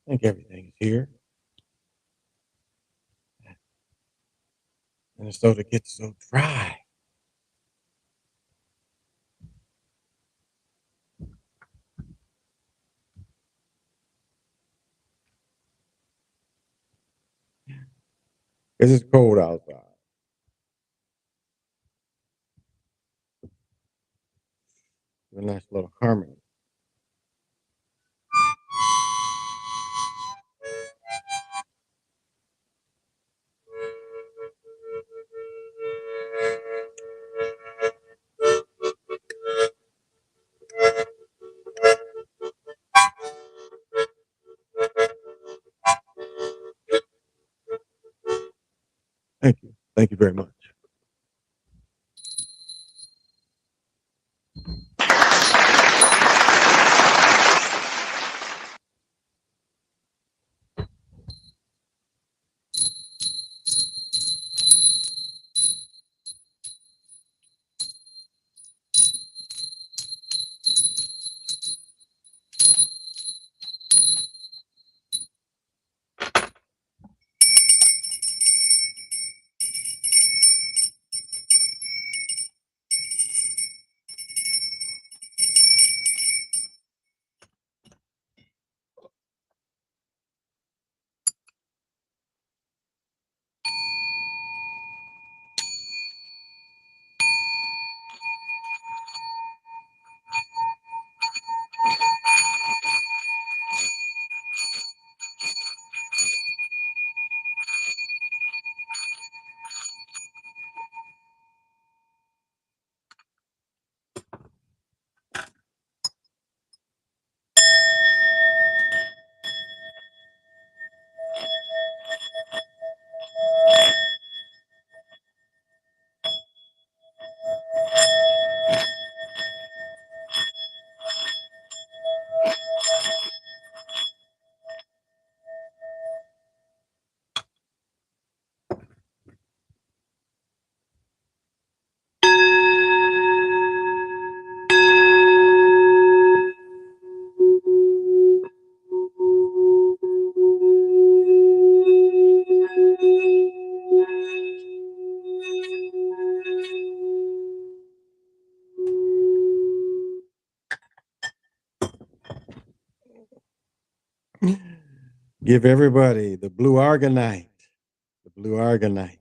think everything is here. And the soda gets so dry. Because it's cold outside. A nice little harmony. Thank you. Thank you very much. Give everybody the blue argonite. The blue argonite.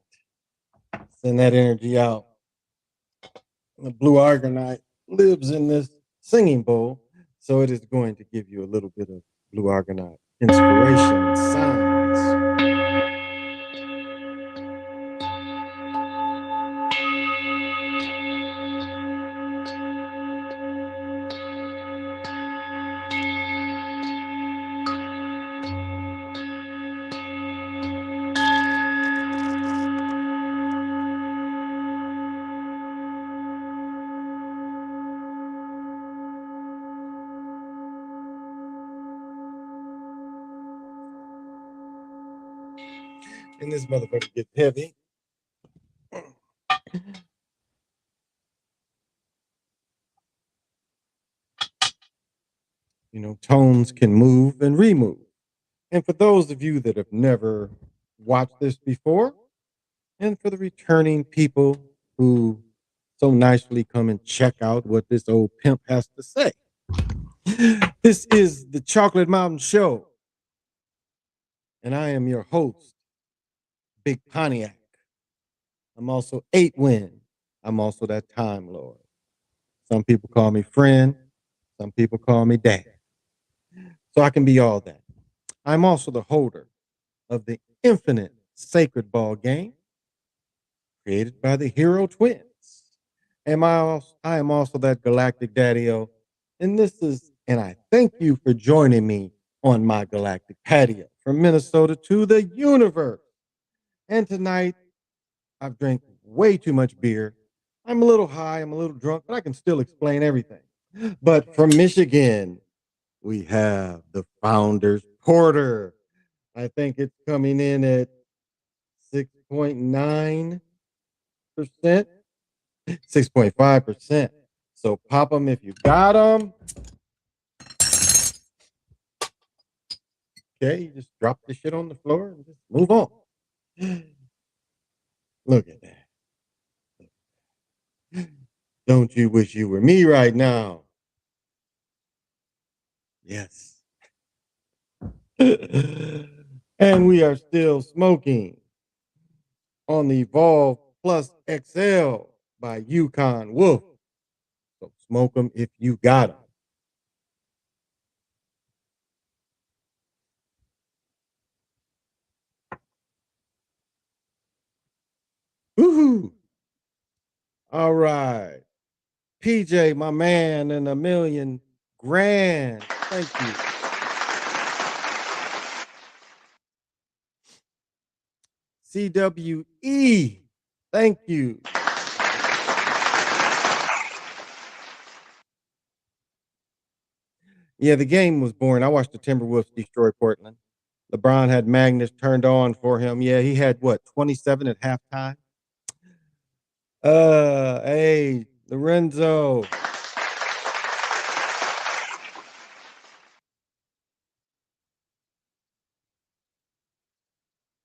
Send that energy out. The blue argonite lives in this singing bowl, so it is going to give you a little bit of blue argonite inspiration and sounds. And this motherfucker gets heavy. You know, tones can move and remove. And for those of you that have never watched this before, and for the returning people who so nicely come and check out what this old pimp has to say, this is the Chocolate Mountain Show. And I am your host, Big Pontiac. I'm also 8 Win. I'm also that Time Lord. Some people call me friend. Some people call me dad. So I can be all that. I'm also the holder of the infinite sacred ball game created by the Hero Twins. I am also that galactic daddy-o. And I thank you for joining me on my galactic patio from Minnesota to the universe. And tonight, I've drank way too much beer. I'm a little high, I'm a little drunk, but I can still explain everything. But from Michigan, we have the Founders Porter. I think it's coming in at 6.9%, 6.5%. So pop them if you got them. Okay, you just drop the shit on the floor and just move on. Look at that. Don't you wish you were me right now? Yes. And we are still smoking on the Evolve Plus XL by Yukon Wolf. So smoke them if you got them. Woohoo! All right. PJ, my man, and $1,000,000. Thank you. CWE, thank you. Yeah, the game was boring. I watched the Timberwolves destroy Portland. LeBron had Magnus turned on for him. Yeah, he had what, 27 at halftime? Hey, Lorenzo.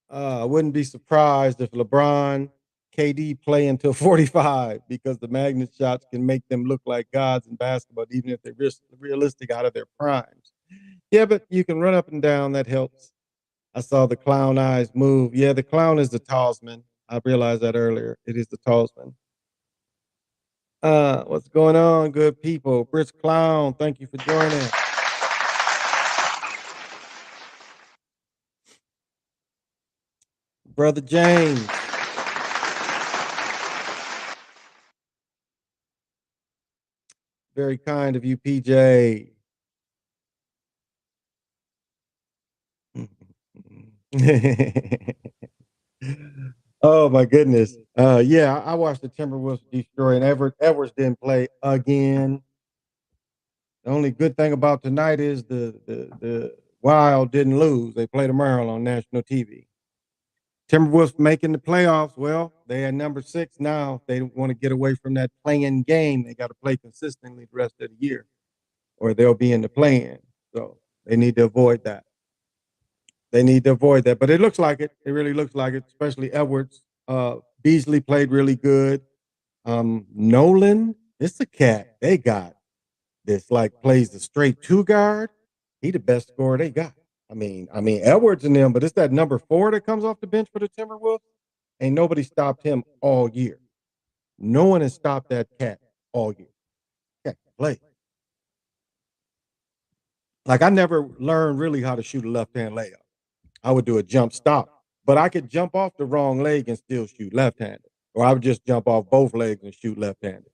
I wouldn't be surprised if LeBron, KD play until 45 because the Magnus shots can make them look like gods in basketball, even if they're realistic out of their primes. Yeah, but you can run up and down. That helps. I saw the clown eyes move. Yeah, the clown is the talisman. I realized that earlier. It is the talisman. What's going on, good people? Brits Clown, thank you for joining. Brother James. Very kind of you, PJ. Oh my goodness. Yeah, I watched the Timberwolves destroy, and Edwards didn't play again. The only good thing about tonight is the Wild didn't lose. They played tomorrow on national TV. Timberwolves making the playoffs. Well, they are number 6 now. They want to get away from that playing game. They got to play consistently the rest of the year, or they'll be in the play-in. So they need to avoid that. They need to avoid that. But it looks like it. It really looks like it, especially Edwards. Beasley played really good. Nolan, it's a cat they got that's like plays the straight 2 guard. He the best scorer they got. I mean Edwards and them, but it's that number 4 that comes off the bench for the Timberwolves. Ain't nobody stopped him all year. No one has stopped that cat all year. Cat can play. Like I never learned really how to shoot a left hand layup. I would do a jump stop, but I could jump off the wrong leg and still shoot left handed, or I would just jump off both legs and shoot left handed.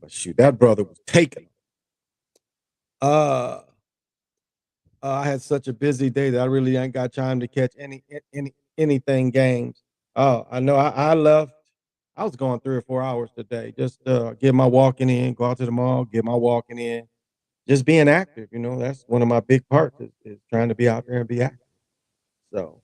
But shoot, that brother was taking. Uh, I had such a busy day that I really ain't got time to catch anything games. I know I left. I was going 3 or 4 hours today, just get my walking in, go out to the mall, get my walking in, just being active. You know, that's one of my big parts is trying to be out there and be active. So,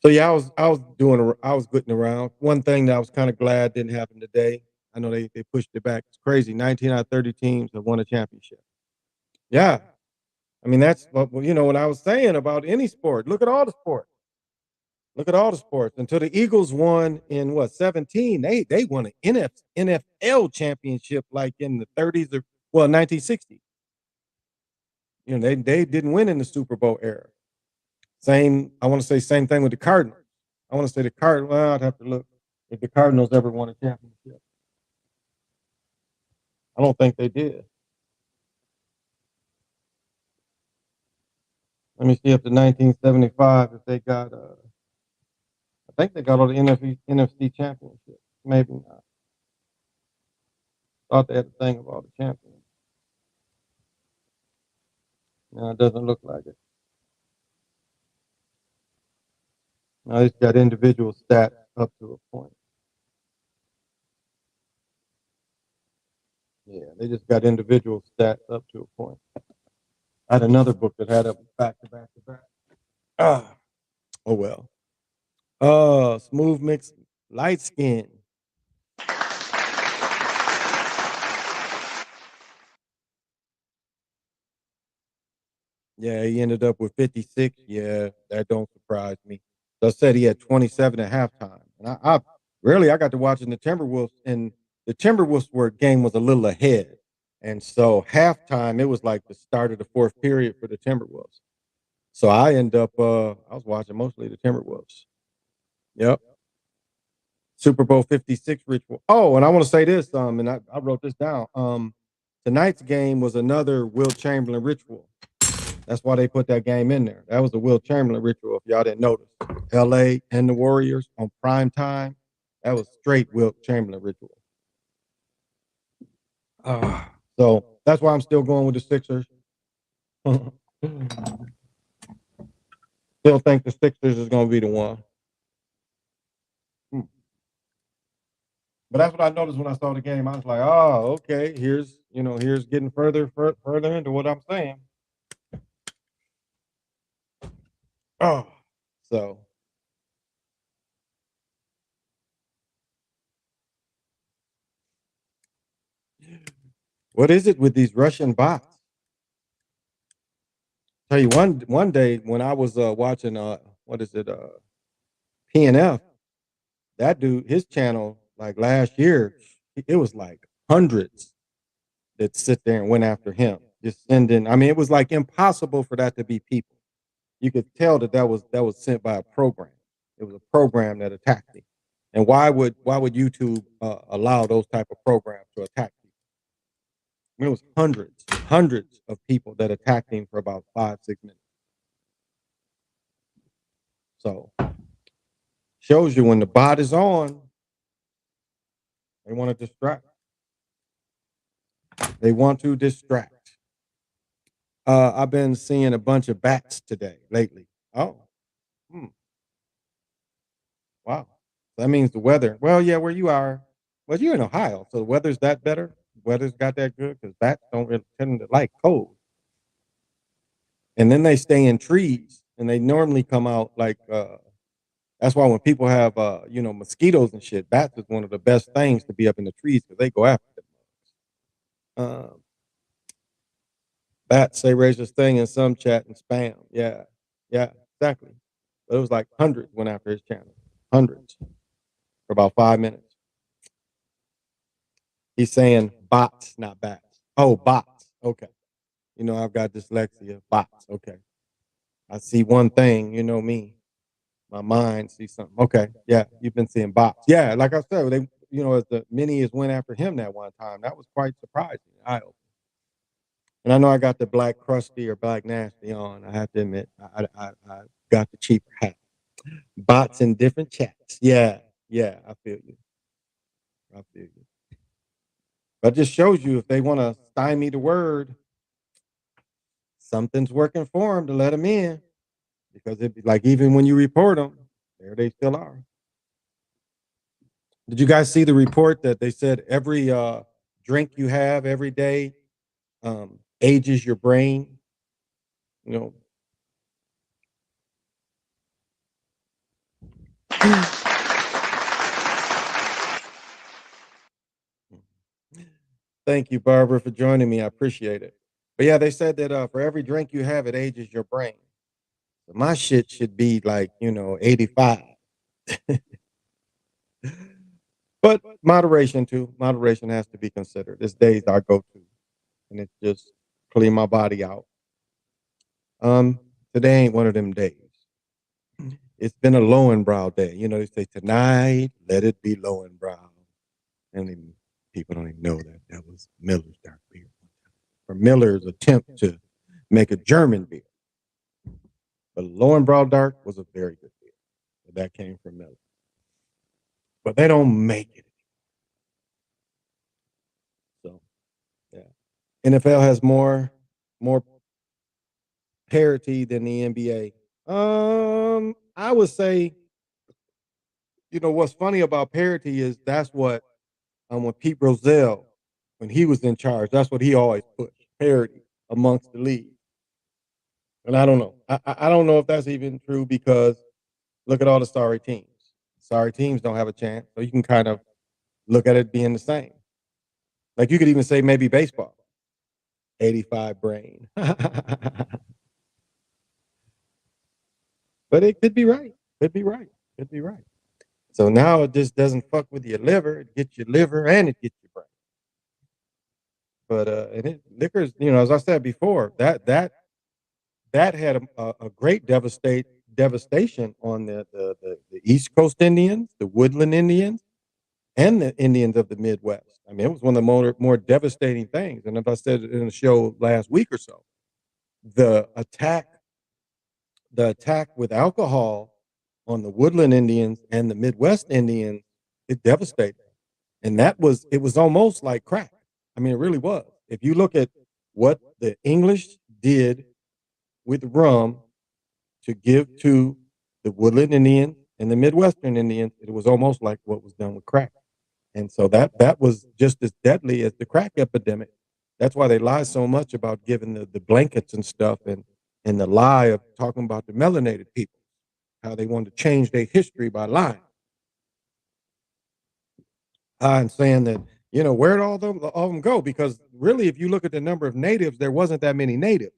so yeah, I was getting around. One thing that I was kind of glad didn't happen today. I know they pushed it back. It's crazy. 19 out of 30 teams have won a championship. Yeah, I mean that's what what I was saying about any sport. Look at all the sports. Look at all the sports. Until the Eagles won in what 17, they won an NFL championship like in the 30s or 1960. They didn't win in the Super Bowl era. Same, I want to say same thing with the Cardinals. I want to say the Cardinals. Well, I'd have to look if the Cardinals ever won a championship. I don't think they did. Let me see up to 1975 if they got. I think they got all the NFC championships. Maybe not. Thought they had a thing of all the champions. No, it doesn't look like it. No, it's got individual stats up to a point. Yeah, they just got individual stats up to a point. I had another book that had a back to back to back. Ah, oh well. Smooth mix, light skin. Yeah, he ended up with 56. Yeah, that don't surprise me. So I said he had 27 at halftime. And I rarely I got to watching the Timberwolves, and the Timberwolves were game was a little ahead. And so halftime, it was like the start of the fourth period for the Timberwolves. So I end up I was watching mostly the Timberwolves. Yep. Super Bowl 56 ritual. Oh, and I want to say this, and I wrote this down. Tonight's game was another Will Chamberlain ritual. That's why they put that game in there. That was the Will Chamberlain ritual, if y'all didn't notice. LA and the Warriors on prime time. That was straight Will Chamberlain ritual. So that's why I'm still going with the Sixers. Still think the Sixers is going to be the one. But that's what I noticed when I saw the game. I was like, oh, okay. Here's getting further into what I'm saying. Oh, so what is it with these Russian bots? Tell you one day when I was watching what is it PNF, that dude, his channel, like last year, it was like hundreds that sit there and went after him, just sending. I mean, it was like impossible for that to be people. You could tell that was sent by a program. It was a program that attacked me. And why would YouTube allow those type of programs to attack people? I mean, it was hundreds of people that attacked him for about 5-6 minutes. So shows you when the bot is on, they want to distract. They want to distract. I've been seeing a bunch of bats today lately. Oh, hmm, wow. That means the weather. Well, yeah, where you are. Well, you're in Ohio, so the weather's that better. Weather's got that good because bats don't really tend to like cold. And then they stay in trees, and they normally come out like. That's why when people have mosquitoes and shit, bats is one of the best things to be up in the trees because they go after them. Bats say racist thing in some chat and spam. Yeah, yeah, exactly. But it was like hundreds went after his channel, hundreds for about 5 minutes. He's saying bots, not bats. Oh, bots. Okay. I've got dyslexia. Bots. Okay. I see one thing. You know me. My mind sees something. Okay. Yeah. You've been seeing bots. Yeah. Like I said, as the many as went after him that one time, that was quite surprising. And I know I got the black crusty or black nasty on. I have to admit, I got the cheaper hat. Bots in different chats. Yeah. Yeah. I feel you. I feel you. But it just shows you if they want to stymie the word, something's working for them to let them in because it like even when you report them, there they still are. Did you guys see the report that they said every drink you have every day ages your brain? You know. Thank you, Barbara, for joining me. I appreciate it. But yeah, they said that for every drink you have, it ages your brain. So my shit should be like 85. But moderation too. Moderation has to be considered. This day's our go-to, and it just clean my body out. Today ain't one of them days. It's been a Lowenbrow day. They say tonight, let it be Lowenbrow. And even, people don't even know that was Miller's dark beer. For Miller's attempt to make a German beer. But Lowenbrow Dark was a very good beer. That came from Miller. But they don't make it. So yeah. NFL has more parity than the NBA. I would say, what's funny about parity is that's what when Pete Rozelle, when he was in charge, that's what he always pushed, parity amongst the league. And I don't know. I don't know if that's even true because look at all the sorry teams. Sorry teams don't have a chance. So you can kind of look at it being the same. Like you could even say maybe baseball. 85 brain. But it could be right. Could be right. Could be right. So now it just doesn't fuck with your liver. It gets your liver and it gets your brain. But liquor's, as I said before, that had a great devastation on the East Coast Indians, the Woodland Indians, and the Indians of the Midwest. I mean, it was one of the more devastating things. And as I said in the show last week or so, the attack the attack with alcohol on the Woodland Indians and the Midwest Indians, it devastated. And it was almost like crack. I mean, it really was. If you look at what the English did with rum to give to the Woodland Indians and the Midwestern Indians, it was almost like what was done with crack. And so that was just as deadly as the crack epidemic. That's why they lie so much about giving the blankets and stuff, and the lie of talking about the melanated people, how they wanted to change their history by lying. And saying that, where'd all of them go? Because really, if you look at the number of natives, there wasn't that many natives.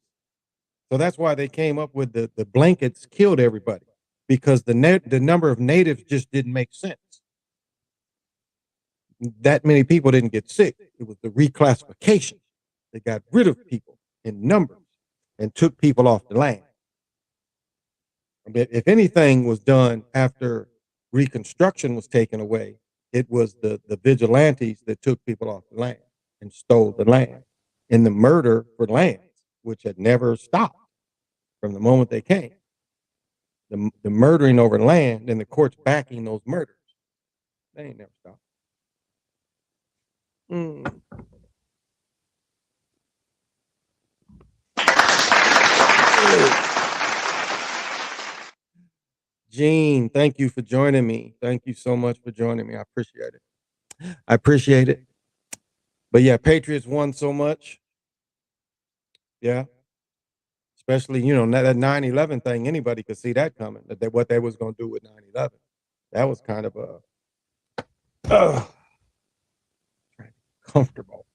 So that's why they came up with the blankets killed everybody, because the number of natives just didn't make sense. That many people didn't get sick. It was the reclassification. They got rid of people in numbers and took people off the land. But if anything was done after Reconstruction was taken away, it was the vigilantes that took people off the land and stole the land, and the murder for lands, which had never stopped from the moment they came. The murdering over land and the courts backing those murders, they ain't never stopped. Gene, thank you for joining me. Thank you so much for joining me. I appreciate it. I appreciate it. But yeah, Patriots won so much. Yeah. Especially, that 9/11 thing, anybody could see that coming, that what they was going to do with 9/11. That was kind of comfortable.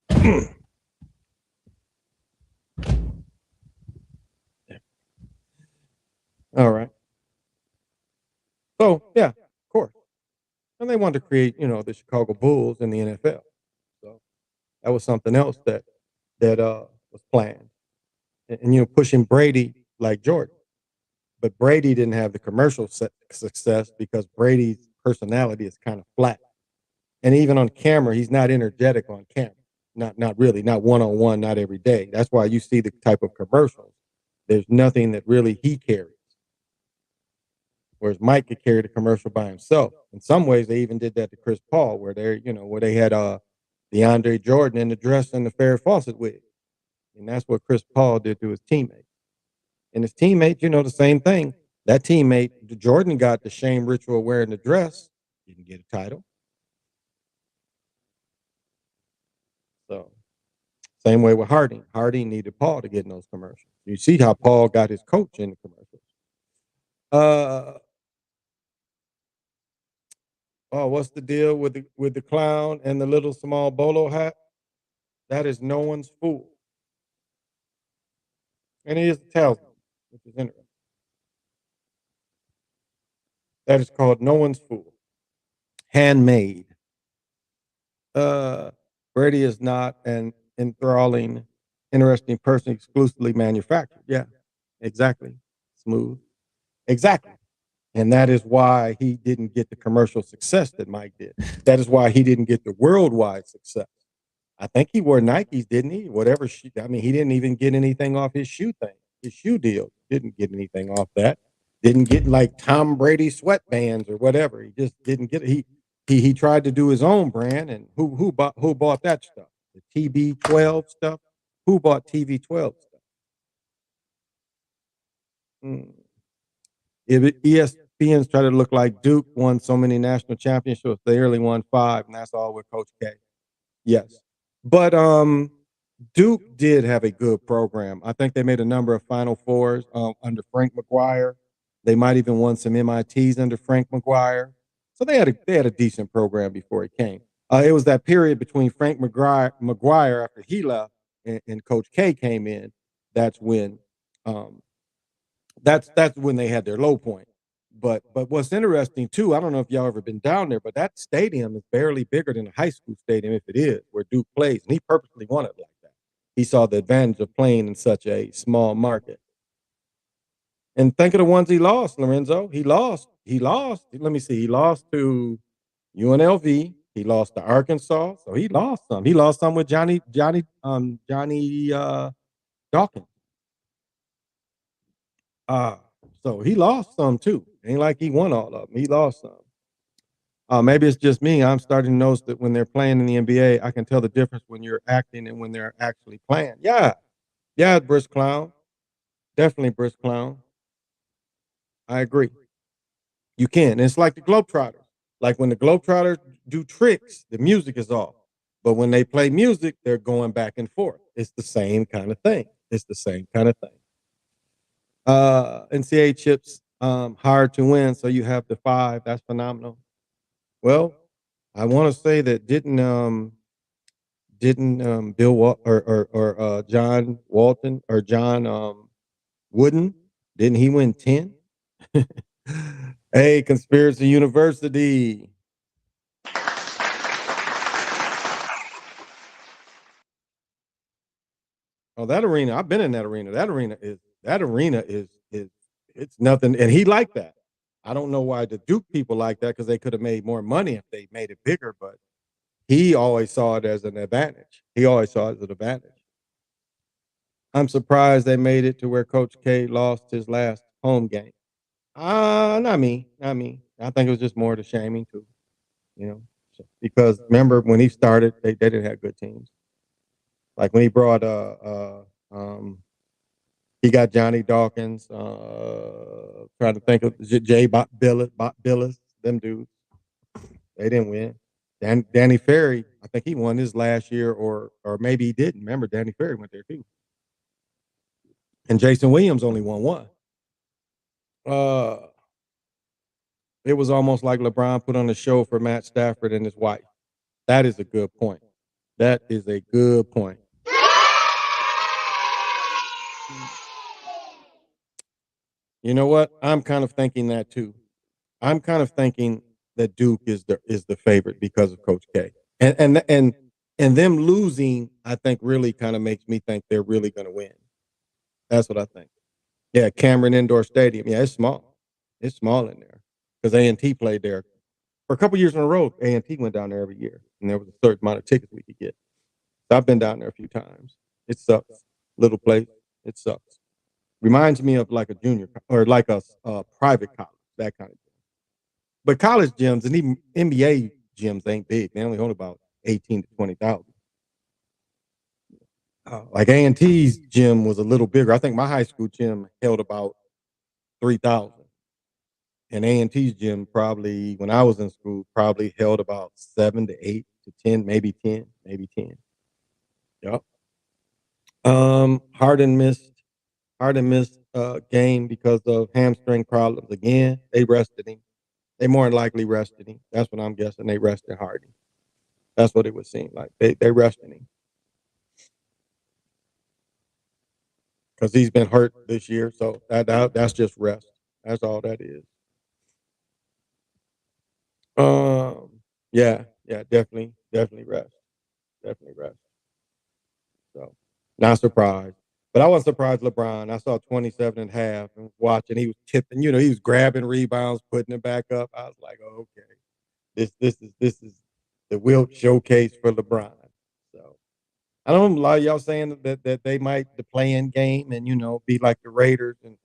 All right. So, yeah, of course. And they wanted to create, the Chicago Bulls in the NFL. So that was something else that was planned. And pushing Brady like Jordan. But Brady didn't have the commercial success because Brady's personality is kind of flat. And even on camera, he's not energetic on camera. Not really, not one-on-one, not every day. That's why you see the type of commercials. There's nothing that really he carries. Whereas Mike could carry the commercial by himself. In some ways, they even did that to Chris Paul, where they had DeAndre Jordan in the dress and the Farrah Fawcett wig. And that's what Chris Paul did to his teammates. And his teammate, the same thing. That teammate, Jordan, got the shame ritual wearing the dress, didn't get a title. So, same way with Harding. Harding needed Paul to get in those commercials. You see how Paul got his coach in the commercials. What's the deal with the clown and the little small bolo hat? That is no one's fool. And he is a talisman, which is interesting. That is called no one's fool. Handmade. Brady is not an enthralling, interesting person exclusively manufactured. Yeah, exactly. Smooth. Exactly. And that is why he didn't get the commercial success that Mike did. That is why he didn't get the worldwide success. I think he wore Nikes, didn't he? Whatever. He didn't even get anything off his shoe thing. His shoe deal didn't get anything off that. Didn't get like Tom Brady sweatbands or whatever. He just didn't get it. He tried to do his own brand, and who bought that stuff? The TB12 stuff. Who bought TB12 stuff? ESPN's try to look like Duke won so many national championships. They only won 5, and that's all with Coach K. Yes, but Duke did have a good program. I think they made a number of Final Fours under Frank McGuire. They might even won some MITs under Frank McGuire. So they had a decent program before he came. It was that period between Frank McGuire after he left and Coach K came in. That's when they had their low point. But what's interesting too, I don't know if y'all ever been down there, but that stadium is barely bigger than a high school stadium, if it is, where Duke plays. And he purposely wanted it like that. He saw the advantage of playing in such a small market. And think of the ones he lost, Lorenzo. He lost. He lost. Let me see. He lost to UNLV. He lost to Arkansas. So he lost some. He lost some with Johnny Dawkins. So he lost some too. Ain't like he won all of them. He lost some. Maybe it's just me. I'm starting to notice that when they're playing in the NBA, I can tell the difference when you're acting and when they're actually playing. Yeah. Yeah, Brisk Clown. Definitely Brisk Clown. I agree. You can. It's like the Globetrotters. Like when the Globetrotters do tricks, the music is off. But when they play music, they're going back and forth. It's the same kind of thing. It's the same kind of thing. NCAA chips hard to win, so you have the 5. That's phenomenal. Well, I want to say that didn't Bill or John Walton or John Wooden, didn't he win 10? Hey, Conspiracy University. Oh, that arena, I've been in that arena. That arena is it's nothing. And he liked that. I don't know why the Duke people like that, because they could have made more money if they made it bigger, but he always saw it as an advantage. He always saw it as an advantage. I'm surprised they made it to where Coach K lost his last home game. Not me, not me. I think it was just more the shaming too, you know, because remember when he started, they didn't have good teams. Like when he brought he got Johnny Dawkins, trying to think of Jay Billis, them dudes. They didn't win. Danny Ferry, I think he won his last year, or maybe he didn't. Remember, Danny Ferry went there too. And Jason Williams only won one. Uh, it was almost like LeBron put on a show for Matt Stafford and his wife. That is a good point. That is a good point. You know what? I'm kind of thinking that too. I'm kind of thinking that Duke is the favorite because of Coach K. And them losing, I think, really kind of makes me think they're really going to win. That's what I think. Yeah, Cameron Indoor Stadium. Yeah, it's small. It's small in there because A&T played there for a couple years in a row. A&T went down there every year, and there was a certain amount of tickets we could get. So I've been down there a few times. It sucks. Little place. It sucks. Reminds me of like a junior or like a private college, that kind of thing. But college gyms and even NBA gyms ain't big. They only hold about 18 to 20,000. Like A&T's gym was a little bigger. I think my high school gym held about 3,000. And A&T's gym probably, when I was in school, probably held about 7 to 8 to 10, maybe 10, maybe 10. Yep. Harden missed game because of hamstring problems again. They rested him. They more than likely rested him. That's what I'm guessing. They rested Harden. That's what it would seem like. They rested him because he's been hurt this year. So that's just rest. That's all that is. Yeah, yeah, definitely rest. Definitely rest. So not surprised. But I wasn't surprised LeBron. I saw 27 and a half and watching. He was tipping, he was grabbing rebounds, putting it back up. I was like, oh, okay. This is the Wilt showcase for LeBron. So I don't know, a lot of y'all saying that they might the play-in game and be like the Raiders and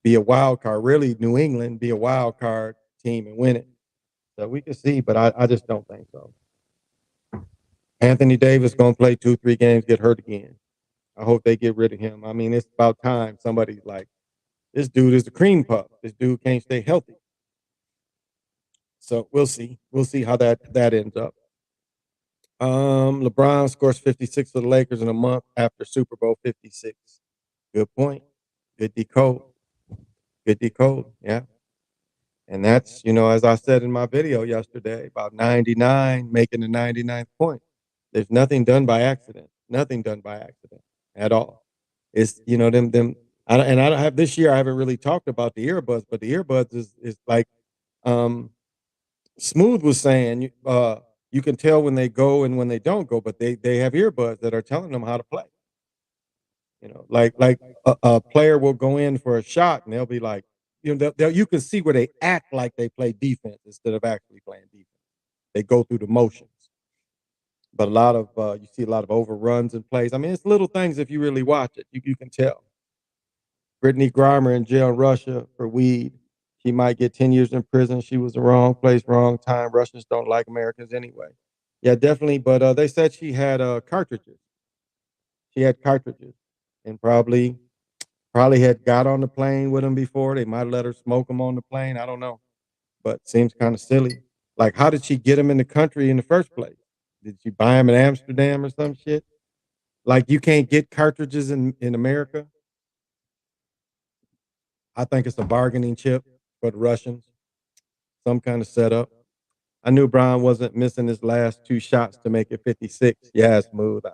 be a wild card. Really, New England be a wild card team and win it. So we can see, but I just don't think so. Anthony Davis gonna play 2-3 games, get hurt again. I hope they get rid of him. I mean, it's about time somebody's like, this dude is the cream puff. This dude can't stay healthy. So we'll see. We'll see how that ends up. LeBron scores 56 for the Lakers in a month after Super Bowl 56. Good point. Good decode. Good decode. Yeah. And that's, as I said in my video yesterday, about 99 making the 99th point. There's nothing done by accident. Nothing done by accident at all. It's, them I don't have this year. I haven't really talked about the earbuds, but the earbuds is like um, Smooth was saying. You can tell when they go and when they don't go, but they have earbuds that are telling them how to play. You know, like a player will go in for a shot and they'll be like, you know, you can see where they act like they play defense instead of actually playing defense. They go through the motions. But a lot of you see a lot of overruns and plays. I mean, it's little things if you really watch it, you can tell. Brittany Grimer in jail in Russia for weed. She might get 10 years in prison. She was the wrong place, wrong time. Russians don't like Americans anyway. Yeah, definitely. But they said she had cartridges. She had cartridges, and probably had got on the plane with them before. They might have let her smoke them on the plane. I don't know, but seems kind of silly. Like, how did she get them in the country in the first place? Did she buy them in Amsterdam or some shit? Like, you can't get cartridges in America. I think it's a bargaining chip for the Russians, some kind of setup. I knew Brown wasn't missing his last two shots to make it 56. Yeah, Smooth.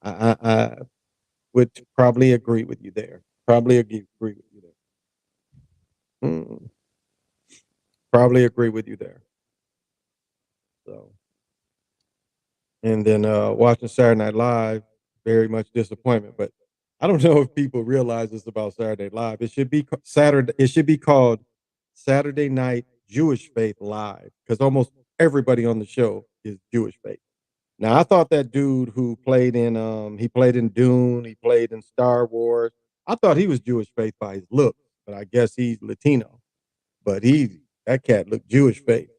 I would probably agree with you there. Probably agree with you there. Probably agree with you there. So, and then watching Saturday Night Live, very much disappointment. But I don't know if people realize this about Saturday Night Live. It should be Saturday. It should be called Saturday Night Jewish Faith Live because almost everybody on the show is Jewish faith. Now I thought that dude who played in he played in Dune, he played in Star Wars. I thought he was Jewish faith by his look, but I guess he's Latino. But that cat looked Jewish faith.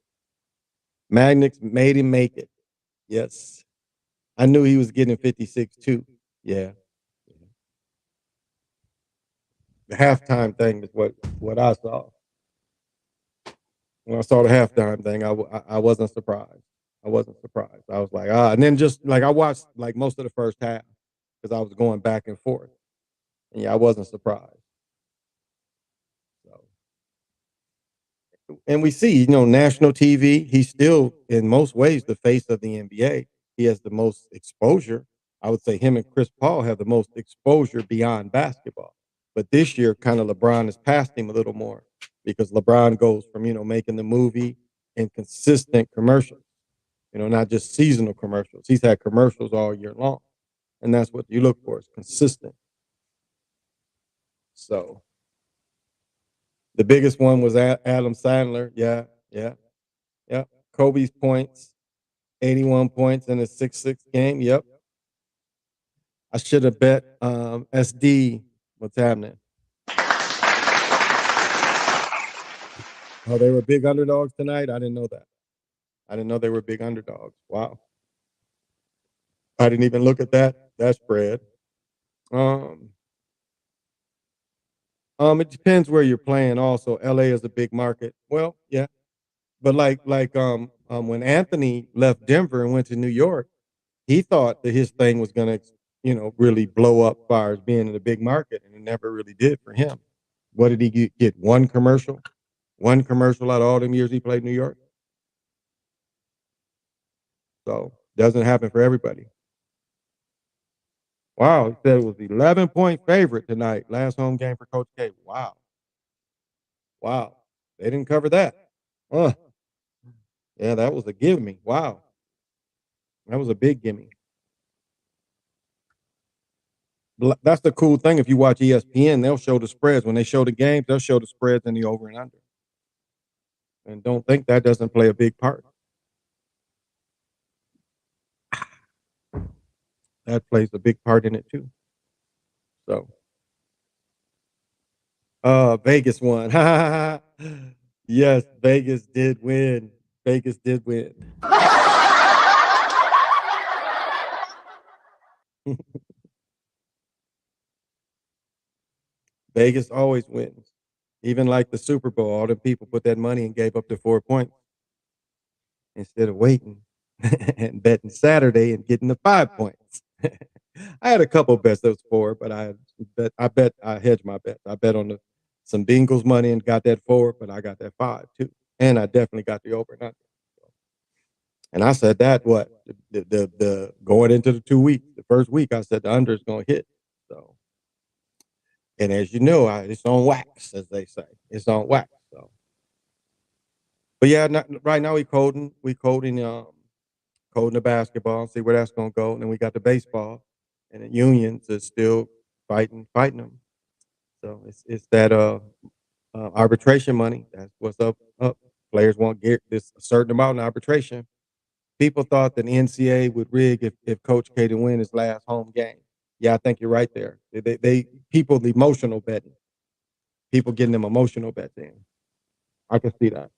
Magnets made him make it. Yes. I knew he was getting 56 too. Yeah. The halftime thing is what I saw. When I saw the halftime thing, I wasn't surprised. I wasn't surprised. I was like, and then just like I watched like most of the first half because I was going back and forth. And yeah, I wasn't surprised. So, and we see, national TV, he's still in most ways the face of the NBA. He has the most exposure. I would say him and Chris Paul have the most exposure beyond basketball. But this year, kind of LeBron has passed him a little more because LeBron goes from, making the movie and consistent commercials, not just seasonal commercials. He's had commercials all year long. And that's what you look for is consistent. So the biggest one was Adam Sandler. Yeah, yeah, yeah. Kobe's points, 81 points in a 6-6 game. Yep. I should have bet SD. What's happening? Oh, they were big underdogs tonight. I didn't know that. I didn't know they were big underdogs. Wow. I didn't even look at that spread. Um, it depends where you're playing. Also, LA is a big market. Well, yeah, but when Anthony left Denver and went to New York, he thought that his thing was gonna, really blow up as far as being in a big market, and it never really did for him. What did he get? One commercial? One commercial out of all them years he played New York? So doesn't happen for everybody. Wow, he said it was 11-point favorite tonight. Last home game for Coach K. Wow. Wow. They didn't cover that. Huh. Yeah, that was a gimme. Wow. That was a big gimme. That's the cool thing. If you watch ESPN, they'll show the spreads. When they show the games, they'll show the spreads and the over and under. And don't think that doesn't play a big part. That plays a big part in it too. So, Vegas won. Yes, Vegas did win. Vegas did win. Vegas always wins. Even like the Super Bowl, all the people put that money and gave up the 4 points instead of waiting and betting Saturday and getting the 5 points. I had a couple bets that was 4, but I hedged my bets. I bet on some Bengals money and got that 4, but I got that 5 too, and I definitely got the over and under. And I said that the going into the 2 weeks, the first week I said the under is going to hit. So And as you know, it's on wax, as they say. It's on wax. So, but yeah, right now we coding the basketball and see where that's gonna go. And then we got the baseball, and the unions is still fighting them. So it's that arbitration money. That's what's up. Players won't get this a certain amount in arbitration. People thought that the NCAA would rig if Coach K to win his last home game. Yeah, I think you're right there. They people the emotional betting. People getting them emotional bets in. I can see that.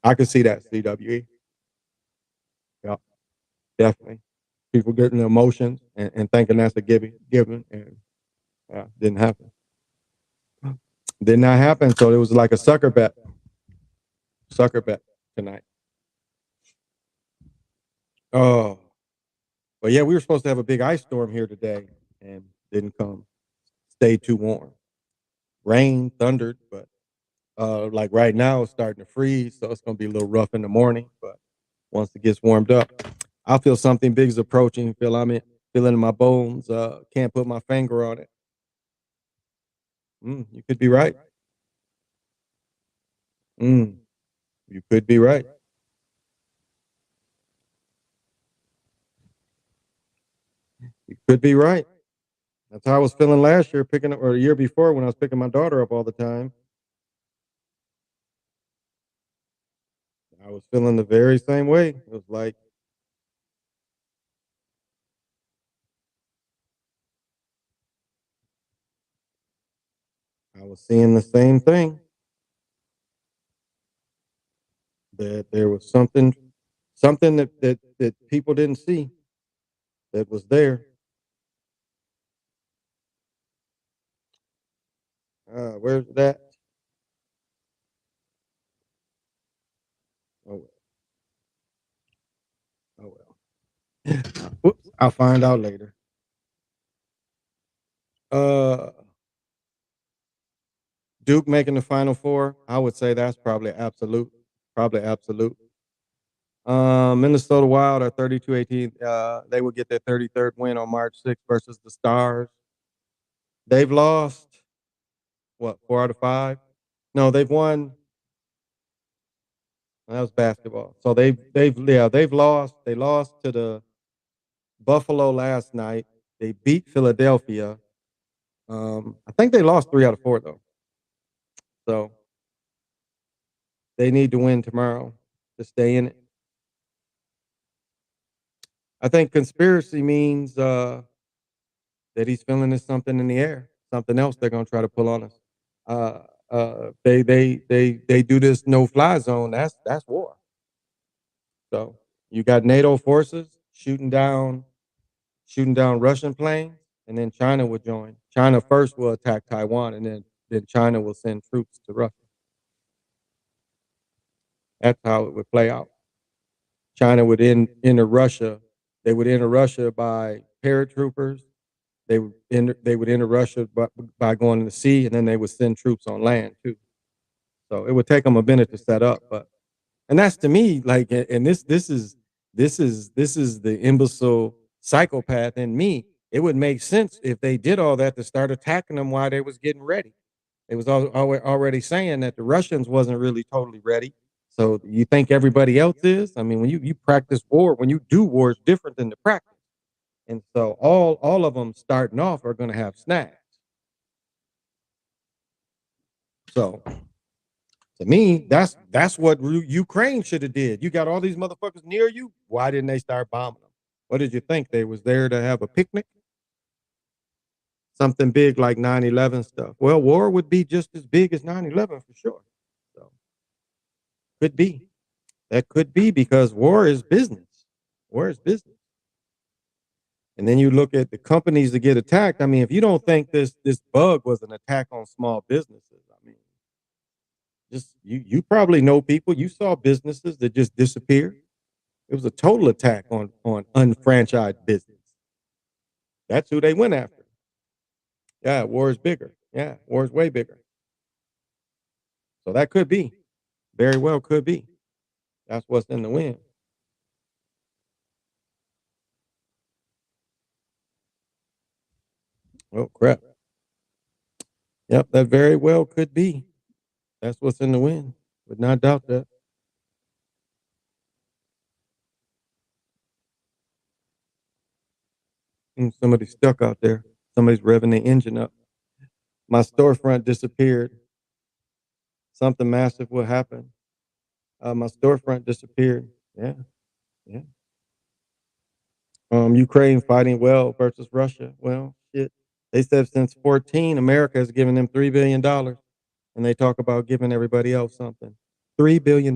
I can see that, CWE. Yeah, definitely. People getting the emotions and thinking that's a given, and didn't happen. Did not happen. So it was like a sucker bet tonight. Oh, but yeah, we were supposed to have a big ice storm here today, and didn't come. Stayed too warm. Rain, thundered, but like right now it's starting to freeze, so it's gonna be a little rough in the morning. But once it gets warmed up, I feel something big is approaching. Feel it in my bones. Can't put my finger on it. You could be right. Mm, you could be right. You could be right. That's how I was feeling last year, picking up, or the year before when I was picking my daughter up all the time. I was feeling the very same way. It was like I was seeing the same thing. That there was something that people didn't see that was there. Where's that? Oh well. Oh well. Whoops, I'll find out later. Uh, Duke making the Final Four. I would say that's probably absolute. Probably absolute. Minnesota Wild are 32-18. They will get their 33rd win on March 6th versus the Stars. They've lost what 4 out of 5? No, they've won. That was basketball. So they've lost. They lost to the Buffalo last night. They beat Philadelphia. I think they lost 3 out of 4 though. So they need to win tomorrow to stay in it. I think conspiracy means that he's feeling there's something in the air, something else they're gonna try to pull on us. Uh, they do this no fly zone. That's war. So you got NATO forces shooting down Russian planes, and then China would join. China first will attack Taiwan, and then China will send troops to Russia. That's how it would play out. China would enter Russia. They would enter Russia by paratroopers. They would enter Russia by going to the sea, and then they would send troops on land too. So it would take them a minute to set up, but and that's to me like, and this is the imbecile psychopath in me. It would make sense if they did all that to start attacking them while they was getting ready. It was already saying that the Russians wasn't really totally ready. So you think everybody else is? I mean, when you practice war, when you do war, it's different than the practice. And so all of them starting off are going to have snags. So to me, that's what Ukraine should have did. You got all these motherfuckers near you. Why didn't they start bombing them? What did you think? They was there to have a picnic? Something big like 9/11 stuff. Well, war would be just as big as 9/11 for sure. So could be. That could be because war is business. War is business. And then you look at the companies that get attacked. I mean, if you don't think this bug was an attack on small businesses, I mean, just you probably know people. You saw businesses that just disappeared. It was a total attack on unfranchised business. That's who they went after. Yeah, war is bigger. Yeah, war is way bigger. So that could be. Very well could be. That's what's in the wind. Oh, crap. Yep, that very well could be. That's what's in the wind. Would not doubt that. Somebody's stuck out there. Somebody's revving the engine up. My storefront disappeared. Something massive will happen. My storefront disappeared. Yeah, yeah. Ukraine fighting well versus Russia. Well, shit. They said since 14, America has given them $3 billion, and they talk about giving everybody else something. $3 billion.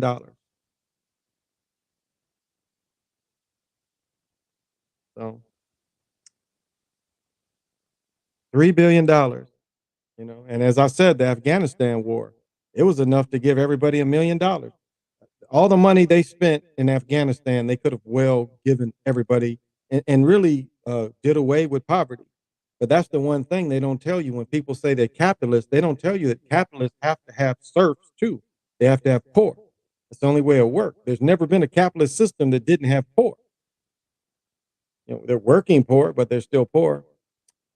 So $3 billion. And as I said, the Afghanistan war, it was enough to give everybody $1 million. All the money they spent in Afghanistan, they could have well given everybody and really did away with poverty. But that's the one thing they don't tell you when people say they're capitalists. They don't tell you that capitalists have to have serfs too. They have to have poor. That's the only way it works. There's never been a capitalist system that didn't have poor. They're working poor, but they're still poor.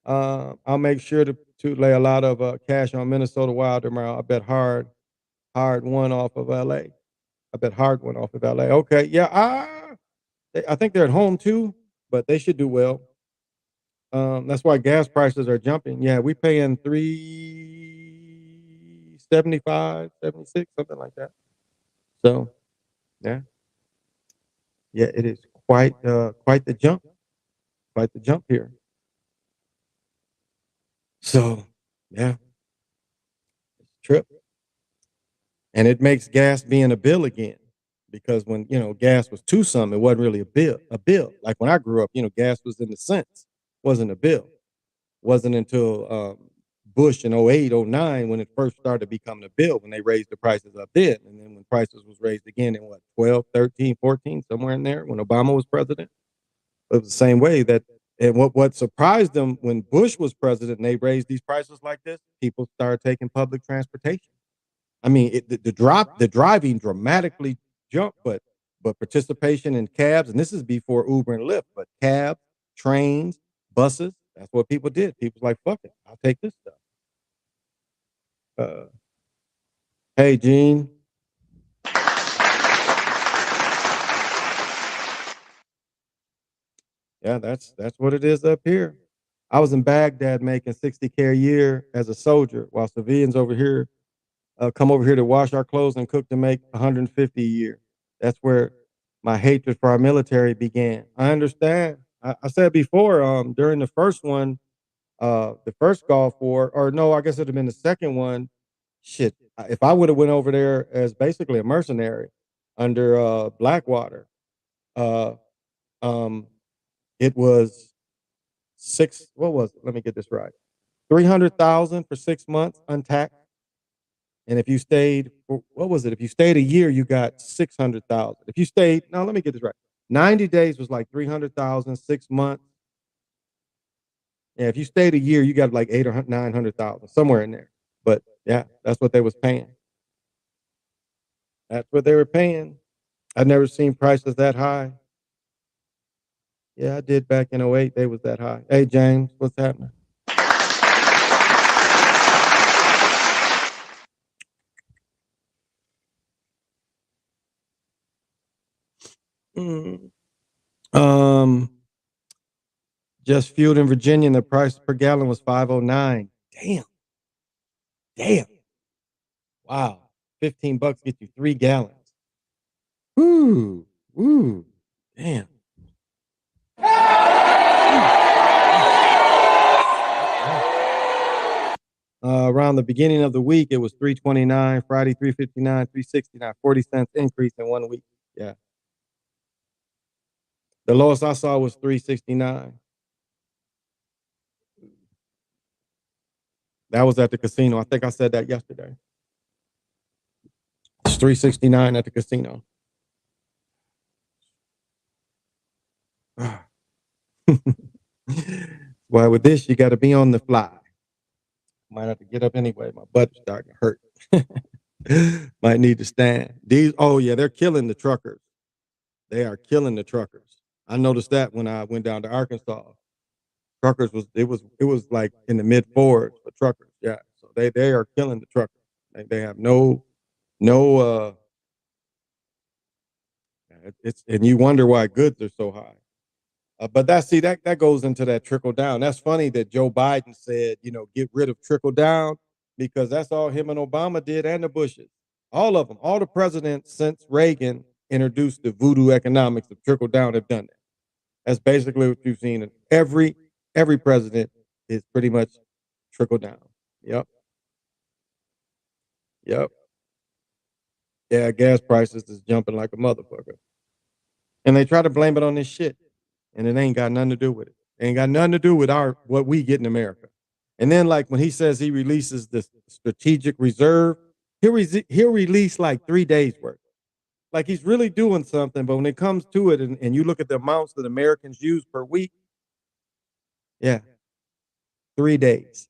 I'll make sure to lay a lot of cash on Minnesota Wild tomorrow. I bet hard one off of LA. I bet hard one off of LA. Okay, yeah, I think they're at home too, but they should do well. That's why gas prices are jumping. Yeah, we paying 3.75, 76, something like that. So yeah, yeah, it is quite the jump here. So yeah, trip, and it makes gas being a bill again because when gas was two something, it wasn't really a bill. A bill like when I grew up, gas was in the cents, wasn't a bill. Wasn't until Bush in '08, '09 when it first started becoming a bill when they raised the prices up then. And then when prices was raised again in what, 12, 13, 14, somewhere in there when Obama was president. It was the same way that and what surprised them when Bush was president and they raised these prices like this, people started taking public transportation. I mean, the driving dramatically jumped, but participation in cabs, and this is before Uber and Lyft, but cabs, trains, buses, that's what people did. People's like, fuck it, I'll take this stuff. Uh, hey, Gene. Yeah, that's what it is up here. I was in Baghdad making 60K a year as a soldier, while civilians over here come over here to wash our clothes and cook to make 150 a year. That's where my hatred for our military began. I understand. I said before, during the first one, the first Gulf War, or no, I guess it'd have been the second one. Shit, if I would have went over there as basically a mercenary under Blackwater, uh, um, it was six. What was it? Let me get this right. 300,000 for 6 months untaxed. And if you stayed, what was it? If you stayed a year, you got 600,000. If you stayed, now let me get this right. 90 days was like 300,000. 6 months. Yeah, if you stayed a year, you got like 800, 900,000 somewhere in there. But yeah, that's what they was paying. That's what they were paying. I've never seen prices that high. Yeah, I did back in '08. They was that high. Hey, James, what's happening? Mm. Um, just fueled in Virginia, and the price per gallon was 5.09. Damn, damn. Wow. $15 get you 3 gallons. Ooh, ooh, damn. Around the beginning of the week, it was 3.29. Friday, 3.59, 3.69, 40 cents increase in 1 week. Yeah. The lowest I saw was 3.69. That was at the casino. I think I said that yesterday. It's 3.69 at the casino. Well, with this, you got to be on the fly. Might have to get up anyway. My butt's starting to hurt. Might need to stand. Oh yeah, they're killing the truckers. They are killing the truckers. I noticed that when I went down to Arkansas. Truckers was like in the mid fours for truckers. Yeah. So they are killing the truckers. They have no it's and you wonder why goods are so high. But that goes into that trickle down. That's funny that Joe Biden said, get rid of trickle down because that's all him and Obama did and the Bushes. All of them, all the presidents since Reagan introduced the voodoo economics of trickle down have done that. That's basically what you've seen in every president is pretty much trickle down. Yep. Yep. Yeah, gas prices is jumping like a motherfucker. And they try to blame it on this shit. And it ain't got nothing to do with it. It ain't got nothing to do with what we get in America. And then like when he says he releases the strategic reserve, he'll release like 3 days worth. Like he's really doing something, but when it comes to it and you look at the amounts that Americans use per week, yeah, 3 days.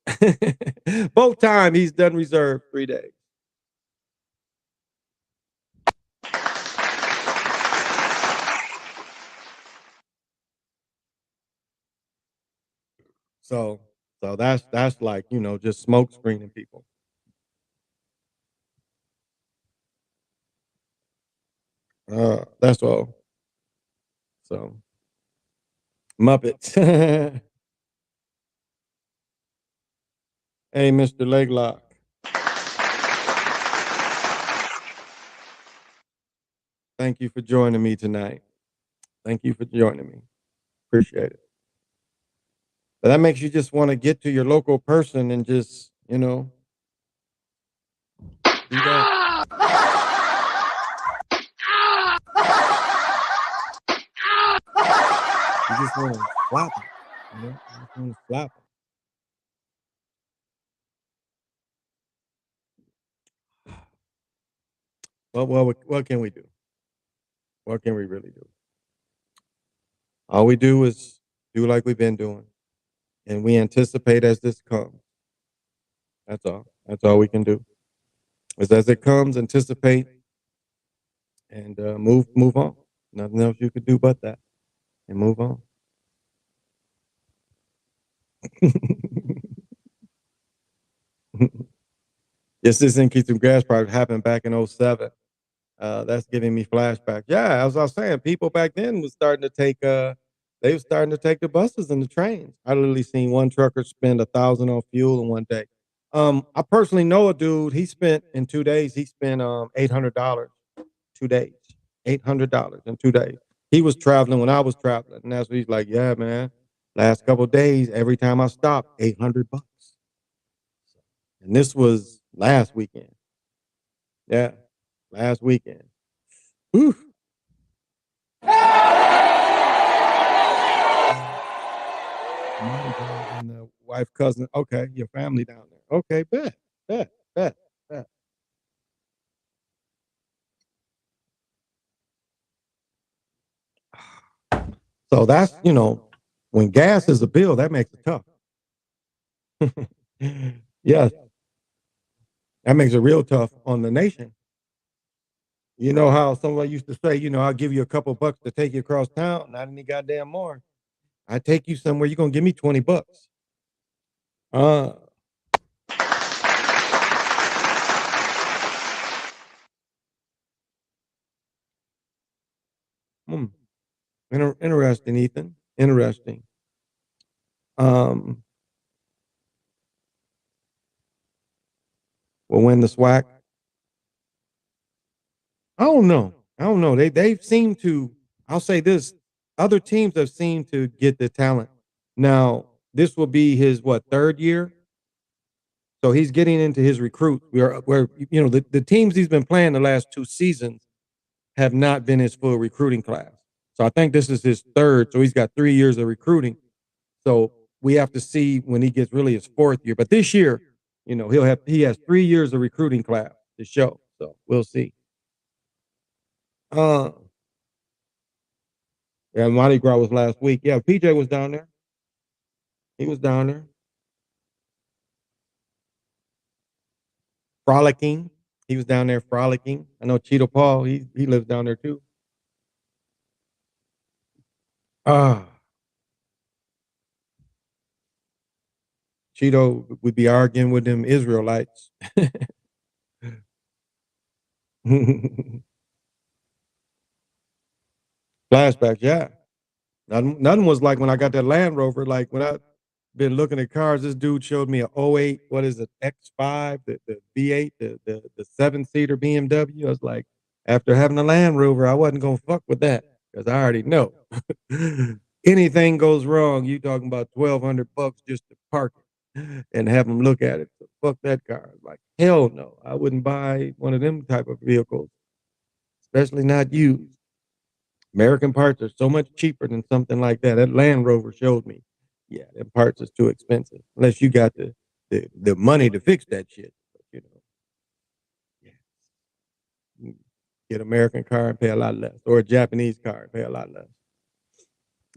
Both time he's done reserve 3 days. So that's like, just smoke screening people. That's all. So Muppets. Hey, Mr. Leglock. Thank you for joining me tonight. Thank you for joining me. Appreciate it. But that makes you just want to get to your local person and just, do that. You just want to slap them. You just want to slap them. Well, what can we do? What can we really do? All we do is do like we've been doing, and we anticipate as this comes. That's all. That's all we can do. Is as it comes, anticipate, and move on. Nothing else you could do but that, and move on. Yes, this increase in gas price happened back in 07. That's giving me flashbacks. Yeah, as I was saying, people back then was starting to take they were starting to take the buses and the trains. I literally seen one trucker spend 1,000 on fuel in one day. I personally know a dude, he spent in 2 days, he spent $800 2 days. $800 in 2 days. He was traveling when I was traveling. And that's what he's like, yeah, man. Last couple of days, every time I stopped, $800. And this was last weekend. Yeah, last weekend. Whew. And the wife, cousin. Okay, your family down there. Okay, bet. So that's when gas is a bill, that makes it tough. Yes, that makes it real tough on the nation. You know how someone used to say, I'll give you a couple bucks to take you across town, not any goddamn more. I take you somewhere, you're gonna give me 20 bucks. Uh hmm. Interesting, Ethan. Interesting. Um, will win the SWAC. I don't know. I don't know. They've seemed to. I'll say this: other teams have seemed to get the talent. Now this will be his third year, so he's getting into his recruit. Where the teams he's been playing the last 2 seasons have not been his full recruiting class. So I think this is his third. So he's got 3 years of recruiting. So we have to see when he gets really his fourth year. But this year, he has 3 years of recruiting class to show. So we'll see. Uh, yeah, Mardi Gras was last week. Yeah, PJ was down there. He was down there frolicking. He was down there frolicking. I know Cheeto Paul. He lives down there too. Ah, Cheeto would be arguing with them Israelites. Flashbacks, yeah. Nothing was like when I got that Land Rover. Like when I been looking at cars, this dude showed me a '08, what is it, X5, the V8, the 7-seater BMW. I was like, after having a Land Rover, I wasn't gonna fuck with that because I already know anything goes wrong, you talking about $1,200 just to park it and have them look at it. So fuck that car. Like hell no, I wouldn't buy one of them type of vehicles, especially not used. American parts are so much cheaper than something like that. That Land Rover showed me. Yeah, them parts is too expensive unless you got the money to fix that shit. But, yeah, get an American car and pay a lot less, or a Japanese car and pay a lot less.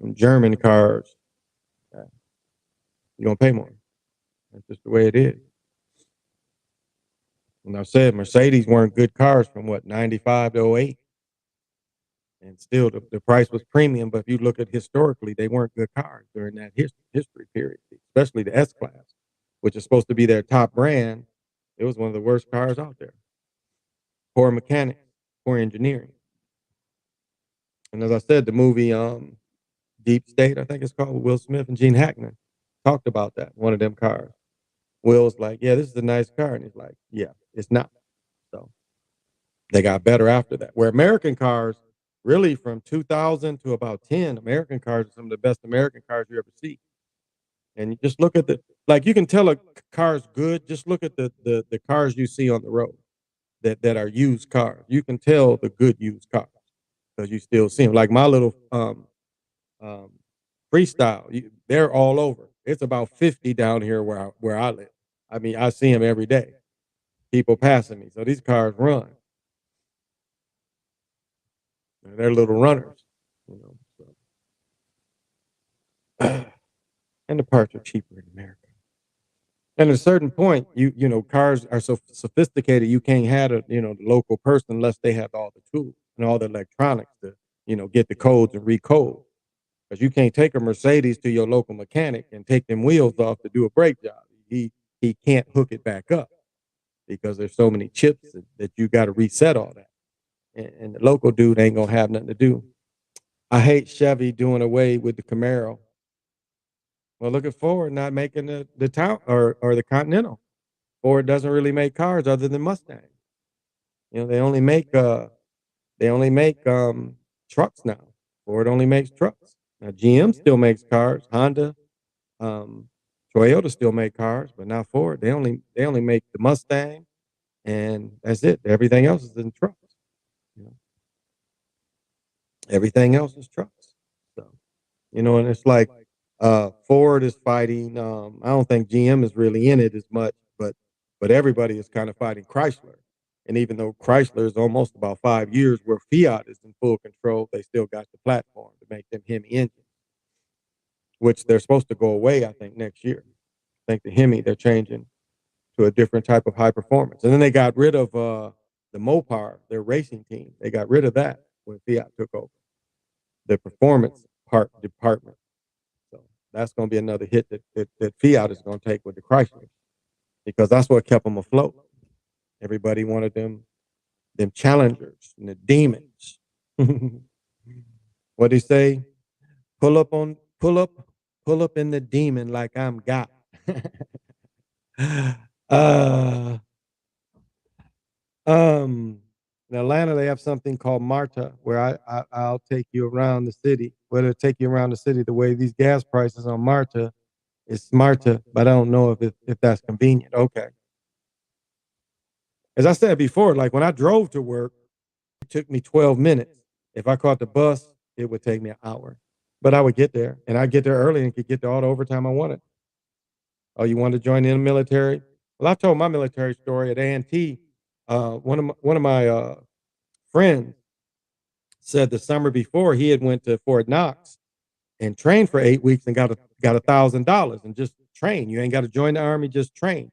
And German cars, you're gonna pay more. That's just the way it is. And I said Mercedes weren't good cars from what 95 to '08. And still the price was premium. But if you look at historically, they weren't good cars during that history period, especially the S Class, which is supposed to be their top brand. It was one of the worst cars out there. Poor mechanics, poor engineering. And as I said, the movie Deep State, I think it's called, with Will Smith and Gene Hackman, talked about that, one of them cars. Will's like, yeah, this is a nice car. And he's like, yeah, it's not. So they got better after that. Where American cars, really from 2000 to about 10, American cars are some of the best American cars you ever see. And you just look at like you can tell a car's good. Just look at the cars you see on the road that are used cars. You can tell the good used cars because you still see them. Like my little um, freestyle, they're all over. It's about 50 down here where I live. I mean, I see them every day. People passing me, so these cars run. They're little runners, you know. So. And the parts are cheaper in America. And at a certain point, cars are so sophisticated you can't have the local person unless they have all the tools and all the electronics to get the codes and recode. Because you can't take a Mercedes to your local mechanic and take them wheels off to do a brake job. He can't hook it back up because there's so many chips that you got to reset all that. And the local dude ain't gonna have nothing to do. I hate Chevy doing away with the Camaro. Well, look at Ford not making the town or the Continental. Ford doesn't really make cars other than Mustang. They only make trucks now. Ford only makes trucks. Now GM still makes cars. Honda, um, Toyota still make cars, but not Ford. They only make the Mustang, and that's it. Everything else is in trucks. You know, everything else is trucks. So and it's like Ford is fighting. I don't think GM is really in it as much, but everybody is kind of fighting Chrysler. And even though Chrysler is almost about 5 years where Fiat is in full control, they still got the platform to make them Hemi engines, which they're supposed to go away, I think, next year. I think the Hemi, they're changing to a different type of high performance. And then they got rid of the Mopar, their racing team. They got rid of that when Fiat took over the performance part department. So that's going to be another hit that Fiat is going to take with the Chrysler because that's what kept them afloat. Everybody wanted them challengers and the demons. What he say? Pull up on pull up in the demon like I'm God. uh in Atlanta they have something called Marta where I'll take you around the city. Whether take you around the city the way these gas prices on Marta is smarter, but I don't know if that's convenient. Okay. As I said before, like when I drove to work, it took me 12 minutes. If I caught the bus, it would take me an hour. But I would get there, and I'd get there early and could get to all the overtime I wanted. Oh, you want to join in the military? Well, I told my military story at A&T. One of my friends said the summer before he had went to Fort Knox and trained for 8 weeks and got $1,000 and just train. You ain't got to join the army, just train.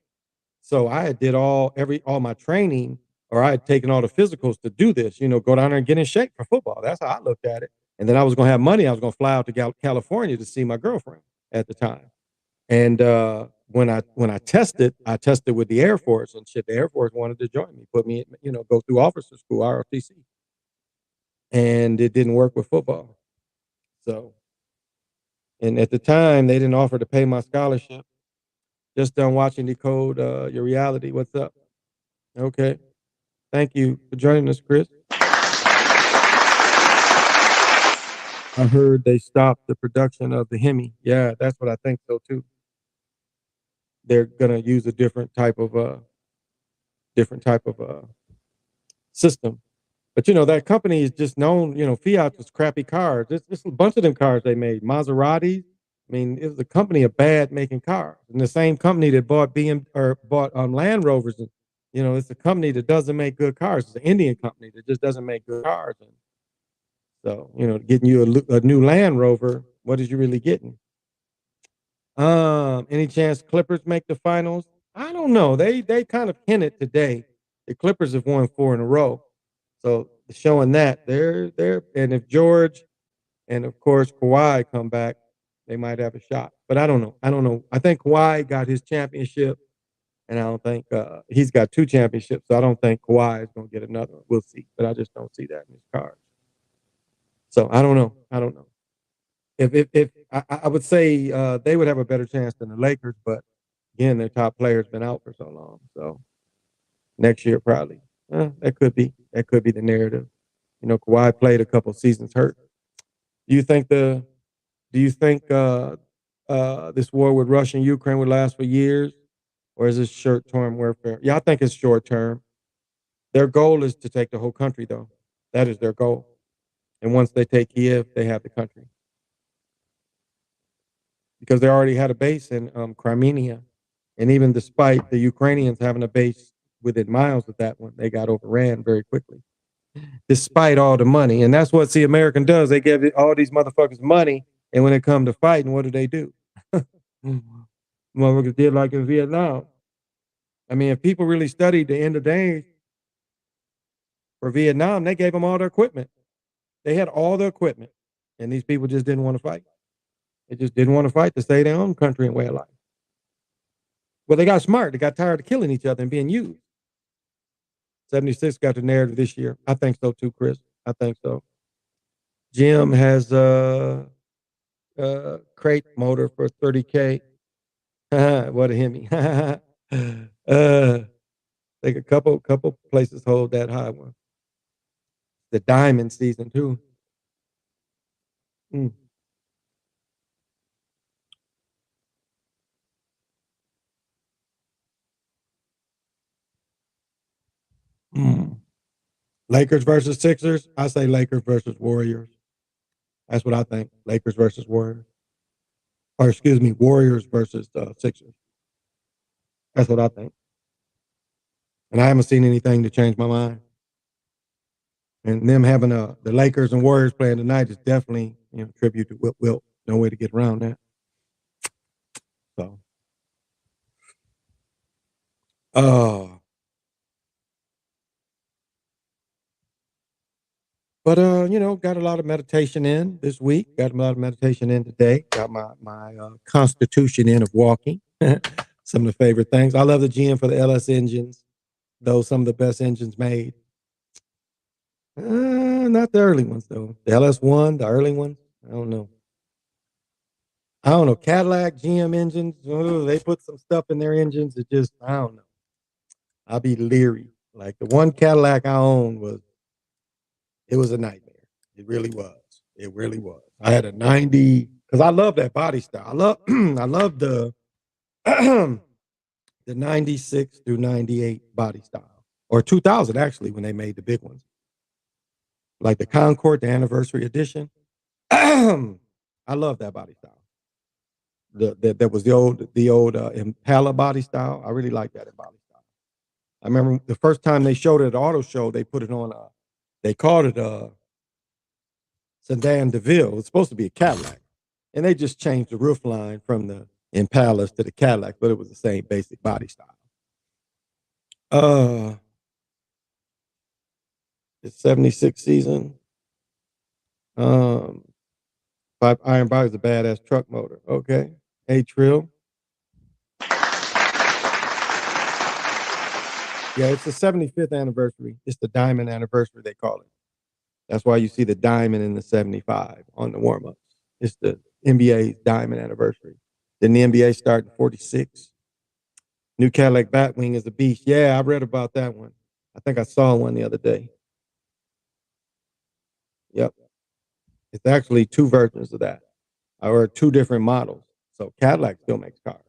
So I had did all my training, or I had taken all the physicals to do this, go down there and get in shape for football. That's how I looked at it. And then I was going to have money. I was going to fly out to California to see my girlfriend at the time. And when I tested, I tested with the Air Force and shit. The Air Force wanted to join me, put me, go through officer school, ROTC, and it didn't work with football. So, and at the time, they didn't offer to pay my scholarship. Just done watching Decode Your Reality. What's up? Okay. Thank you for joining us, Chris. I heard they stopped the production of the Hemi. Yeah, that's what I think so too. They're gonna use a different type of system. But that company is just known. Fiat was crappy cars. It's a bunch of them cars they made. Maseratis. I mean, it was a company of bad making cars, and the same company that bought Land Rovers. And, it's a company that doesn't make good cars. It's an Indian company that just doesn't make good cars. And so, getting you a new Land Rover, what is you really getting? Any chance Clippers make the finals? I don't know. They kind of hinted today. The Clippers have won 4 in a row. So showing that they're and if George and of course Kawhi come back, they might have a shot. But I don't know. I think Kawhi got his championship, and I don't think he's got 2 championships. So I don't think Kawhi is going to get another one. We'll see, but I just don't see that in his cards. So I don't know. If I would say they would have a better chance than the Lakers, but again, their top player's been out for so long. So next year probably. That could be the narrative. Kawhi played a couple seasons hurt. Do you think this war with Russia and Ukraine would last for years, or is this short-term warfare? Yeah, I think it's short-term. Their goal is to take the whole country, though. That is their goal. And once they take Kiev, they have the country. Because they already had a base in Crimea. And even despite the Ukrainians having a base within miles of that one, they got overran very quickly. Despite all the money. And that's what the American does. They give all these motherfuckers money, and when it comes to fighting, what do? Motherfuckers did like in Vietnam. I mean, if people really studied the end of days for Vietnam, they gave them all their equipment. They had all the equipment, and these people just didn't want to fight. They just didn't want to fight to save their own country and way of life. Well, they got smart. They got tired of killing each other and being used. 76 got the narrative this year. I think so too, Chris. I think so. Jim has a crate motor for $30K. What a Hemi. Like a couple places hold that high one. The diamond season too. Mm. Mm. Lakers versus Sixers. I say Lakers versus Warriors. That's what I think. Lakers versus Warriors. Or excuse me, Warriors versus Sixers. That's what I think. And I haven't seen anything to change my mind. And them having the Lakers and Warriors playing tonight is definitely tribute to Wilt. No way to get around that. So, but got a lot of meditation in this week. Got a lot of meditation in today. Got my constitution in of walking. Some of the favorite things. I love the GM for the LS engines. Those some of the best engines made. Not the early ones though. The LS1, the early ones. I don't know. Cadillac, GM engines. They put some stuff in their engines. It just I don't know. I'll be leery. Like the one Cadillac I owned it was a nightmare. It really was. It really was. I had a 90 because I love that body style. I love the the 96 through 98 body style. Or 2000 actually when they made the big ones. Like the Concord, the anniversary edition. I love that body style. That was the old Impala body style. I really like that body style. I remember the first time they showed it at the auto show, they put it on they called it Sedan DeVille. It's supposed to be a Cadillac. And they just changed the roof line from the Impalas to the Cadillac, but it was the same basic body style. The 76 season. 5 iron body is a badass truck motor. Okay. Hey, Trill. Yeah, it's the 75th anniversary. It's the diamond anniversary, they call it. That's why you see the diamond in the 75 on the warm-ups. It's the NBA's diamond anniversary. Didn't the NBA start in 46? New Cadillac Batwing is a beast. Yeah, I read about that one. I think I saw one the other day. Yep. It's actually two versions of that, or two different models. So Cadillac still makes cars,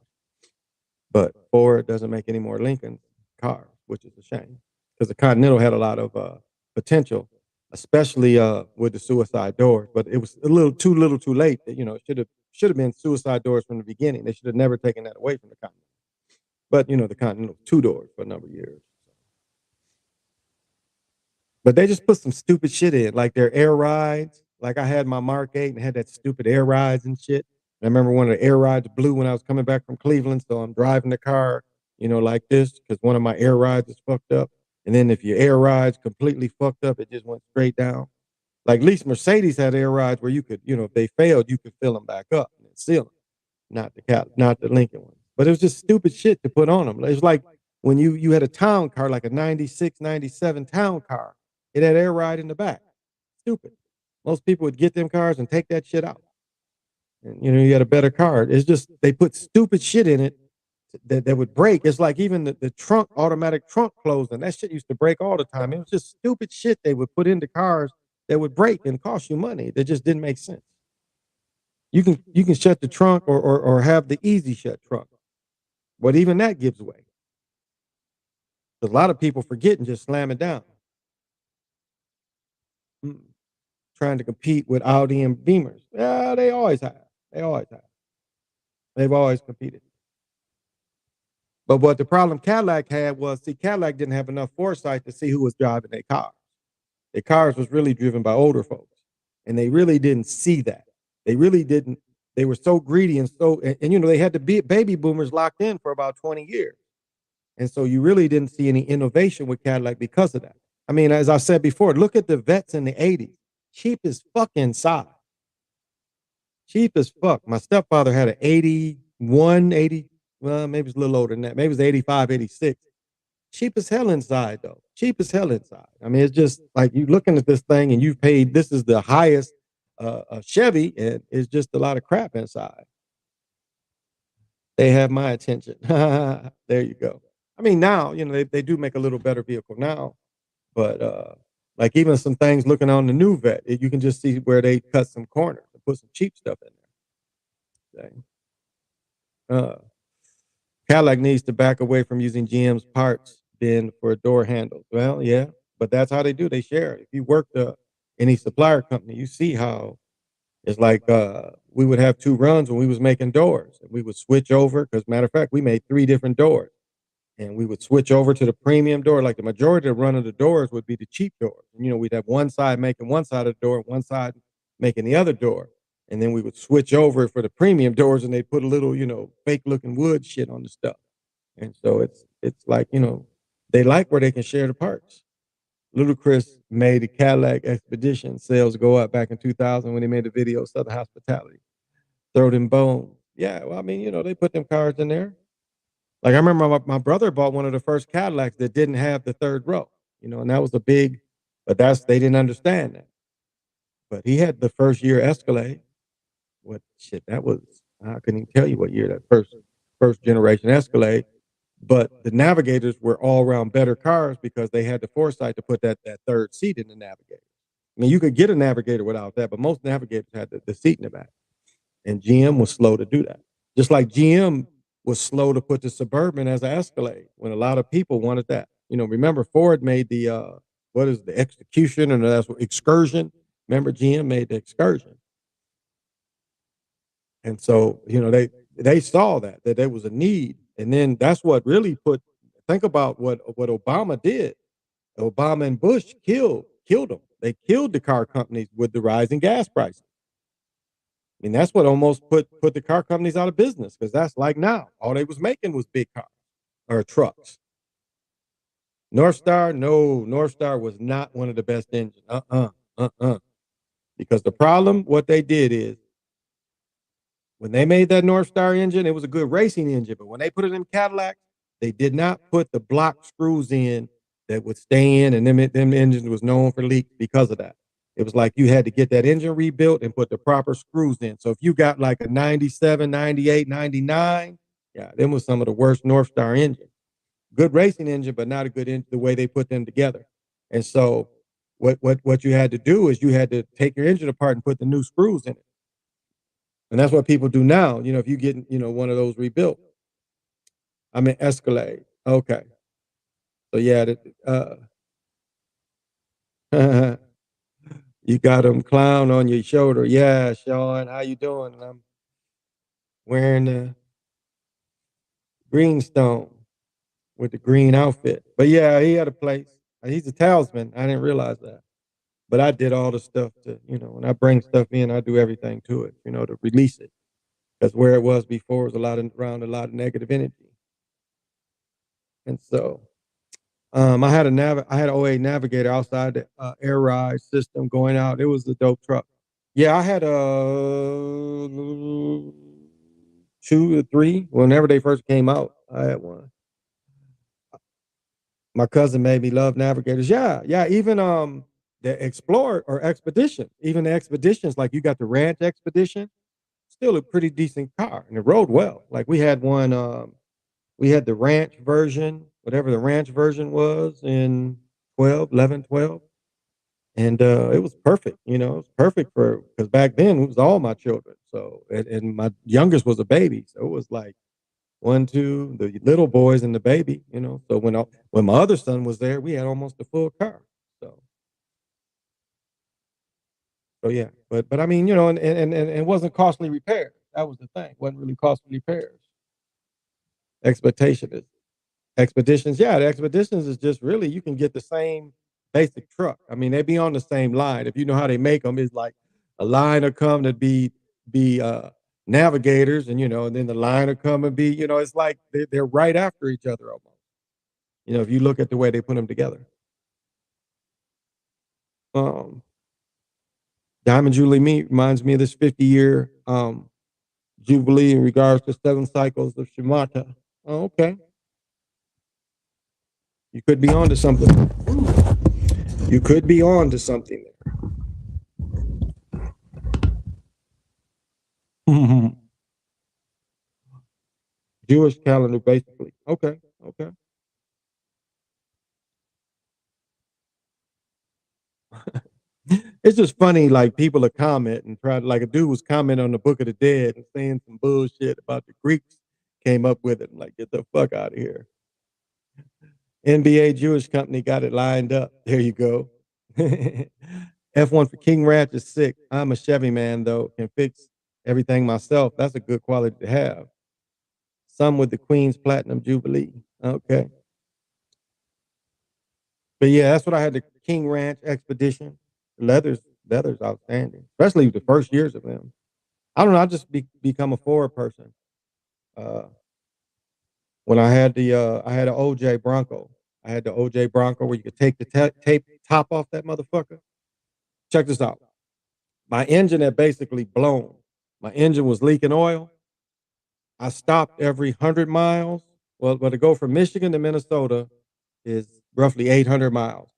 but Ford doesn't make any more Lincoln cars, which is a shame because the Continental had a lot of potential, especially with the suicide doors. But it was a little too late. You know, it should have been suicide doors from the beginning. They should have never taken that away from the Continental. But you know, the Continental two doors for a number of years. But they just put some stupid shit in, like their air rides. Like I had my Mark 8 and had that stupid air rides and shit. And I remember one of the air rides blew when I was coming back from Cleveland. So I'm driving the car, you know, like this, because one of my air rides is fucked up. And then if your air ride's completely fucked up, it just went straight down. Like at least Mercedes had air rides where you could, you know, if they failed, you could fill them back up and seal them, not the Lincoln one. But it was just stupid shit to put on them. It was like when you had a town car, like a 96, 97 town car, it had air ride in the back. Stupid. Most people would get them cars and take that shit out. And you know, you had a better car. It's just they put stupid shit in it that would break. It's like even the trunk, automatic trunk closing. That shit used to break all the time. It was just stupid shit they would put into cars that would break and cost you money. That just didn't make sense. You can shut the trunk or have the easy shut trunk. But even that gives way. A lot of people forget and just slam it down. Mm. Trying to compete with Audi and Beamers. Yeah, they always have. They always have. They've always competed. But what the problem Cadillac had was, see, Cadillac didn't have enough foresight to see who was driving their cars. Their cars was really driven by older folks, and they really didn't see that. They really didn't. They were so greedy and you know, they had the baby boomers locked in for about 20 years. And so you really didn't see any innovation with Cadillac because of that. I mean, as I said before, look at the vets in the 80s. Cheap as fucking side. Cheap as fuck. My stepfather had an 81, 80, well, maybe it's a little older than that. Maybe it was 85, 86. Cheap as hell inside, though. Cheap as hell inside. I mean, it's just like you looking at this thing and you've paid, this is the highest Chevy, and it's just a lot of crap inside. They have my attention. There you go. I mean, now, you know, they do make a little better vehicle now, but like even some things looking on the new vet, you can just see where they cut some corners and put some cheap stuff in there. Uh, Cadillac needs to back away from using GM's parts bin for door handles. Well, yeah, but that's how they do. They share. If you work any supplier company, you see how it's like we would have two runs when we was making doors, and we would switch over. Because matter of fact, we made three different doors, and we would switch over to the premium door. Like the majority of the run of the doors would be the cheap doors. And, you know, we'd have one side making one side of the door, one side making the other door. And then we would switch over for the premium doors, and they put a little, you know, fake looking wood shit on the stuff. And so it's like, you know, they like where they can share the parts. Ludacris made the Cadillac Expedition sales go up back in 2000 when he made the video Southern Hospitality. Throw them bones. Yeah, well, I mean, you know, they put them cars in there. Like I remember my brother bought one of the first Cadillacs that didn't have the third row, you know, and that was a big, but they didn't understand that. But he had the first year Escalade. What shit that was? I couldn't even tell you what year that first generation Escalade. But the Navigators were all around better cars because they had the foresight to put that third seat in the Navigator. I mean, you could get a Navigator without that, but most Navigators had the seat in the back. And GM was slow to do that. Just like GM was slow to put the Suburban as an Escalade when a lot of people wanted that. You know, remember Ford made the what is the Execution, and that's what Excursion. Remember GM made the Excursion. And so, you know, they saw that there was a need. And then that's what really think about what Obama did. Obama and Bush killed them. They killed the car companies with the rising gas prices. I mean, that's what almost put the car companies out of business, because that's like now. All they was making was big cars or trucks. North Star, no, North Star was not one of the best engines. Because the problem, what they did is, when they made that North Star engine, it was a good racing engine. But when they put it in Cadillac, They did not put the block screws in that would stay in, and them engines was known for leaks because of that. It was like you had to get that engine rebuilt and put the proper screws in. So if you got like a 97, 98, 99, yeah, them was some of the worst North Star engines. Good racing engine, but not a good engine the way they put them together. And so what you had to do is you had to take your engine apart and put the new screws in it. And that's what people do now. You know, if you get, you know, one of those rebuilt. I mean Escalade. Okay. So yeah, you got them clown on your shoulder. Yeah, Sean, how you doing? And I'm wearing the greenstone with the green outfit. But yeah, he had a place. He's a talisman. I didn't realize that. But I did all the stuff to, you know, when I bring stuff in, I do everything to it, you know, to release it. Because where it was before was around a lot of negative energy. And so I had an '08 Navigator outside the air ride system going out. It was a dope truck. Yeah, I had a 2 or 3 whenever they first came out. I had one. My cousin made me love Navigators. Yeah, yeah. Even the Explorer or Expedition, even the Expeditions, like you got the Ranch Expedition, still a pretty decent car, and it rode well. Like we had one. We had the Ranch version, whatever the Ranch version was in 12, 11, 12. And it was perfect, you know, it was perfect for because back then it was all my children. So and my youngest was a baby, so it was like one, two, the little boys and the baby, you know. So when my other son was there, we had almost a full car. So yeah, but I mean, you know, and it wasn't costly repairs. That was the thing. It wasn't really costly repairs. Expectation is Expeditions, yeah, the Expeditions is just really you can get the same basic truck. I mean, they be on the same line. If you know how they make them, it's like a line will come to be navigators, and you know, and then the line will come and be, you know, it's like they're right after each other almost. You know, if you look at the way they put them together. Um, Diamond Jubilee me reminds me of this 50-year jubilee in regards to 7 cycles of Shimata. Oh, okay. You could be on to something. You could be on to something there. Jewish calendar, basically. Okay, okay. It's just funny, like people are comment and try to, like a dude was commenting on the Book of the Dead and saying some bullshit about the Greeks came up with it. I'm like, get the fuck out of here. NBA Jewish company got it lined up. There you go. F1 for King Ranch is sick. I'm a Chevy man though, can fix everything myself. That's a good quality to have. Some with the Queen's Platinum Jubilee. Okay. But yeah, that's what I had, the King Ranch Expedition. Leather's outstanding, especially the first years of them. I don't know. I just become a Ford person. Uh, when I had an OJ Bronco. I had the OJ Bronco where you could take the tape top off that motherfucker. Check this out. My engine had basically blown. My engine was leaking oil. I stopped every 100 miles. Well, to go from Michigan to Minnesota is roughly 800 miles.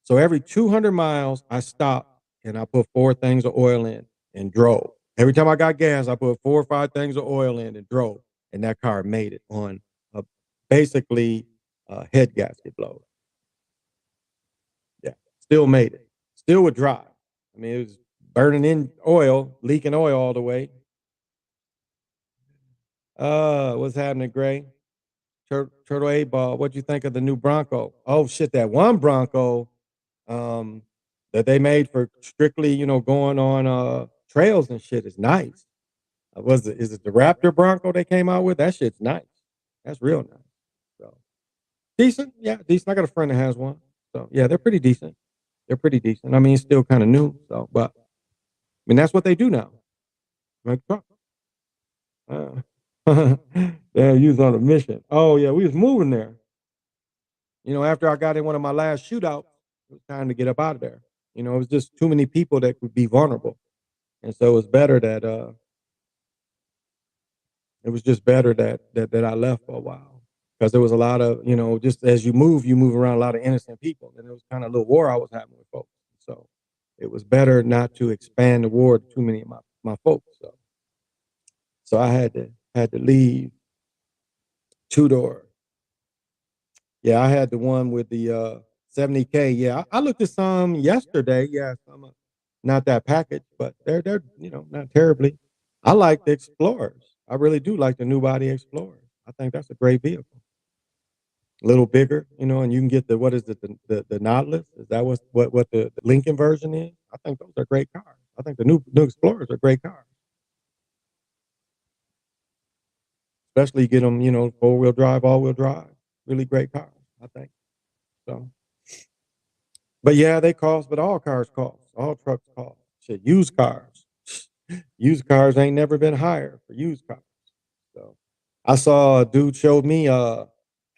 So every 200 miles, I stopped and I put 4 things of oil in and drove. Every time I got gas, I put 4 or 5 things of oil in and drove. And that car made it on a basically head gasket blow. Yeah, still made it. Still would drive. I mean, it was burning in oil, leaking oil all the way. What's happening, Gray? Turtle A ball. What'd you think of the new Bronco? Oh shit, that one Bronco um that they made for strictly, you know, going on trails and shit is nice. Was it is it the Raptor Bronco they came out with? That shit's nice. That's real nice. So decent, yeah, decent. I got a friend that has one. So yeah, they're pretty decent. They're pretty decent. I mean, it's still kind of new. So, but I mean, that's what they do now. Make truck. Uh, they're used on a mission. Oh yeah, we was moving there. You know, after I got in one of my last shootouts, it was time to get up out of there. You know, it was just too many people that could be vulnerable. And so it was better that it was just better that I left for a while. because there was a lot of, just as you move around a lot of innocent people, and it was kind of a little war I was having with folks. So it was better not to expand the war to too many of my folks. So I had to leave two door. Yeah, I had the one with the 70K. Yeah, I looked at some yesterday. Yeah, some not that package, but they're not terribly. I like the Explorers. I really do like the new body Explorers. I think that's a great vehicle. A little bigger, and you can get the what is it, the Nautilus? Is that what the Lincoln version is? I think those are great cars. I think the new Explorers are great cars. Especially you get them, 4-wheel drive, all-wheel drive. Really great cars, I think. So, but yeah, they cost, but all cars cost. All trucks cost. Shit, used cars. Used cars ain't never been higher for used cars. So I saw a dude showed me a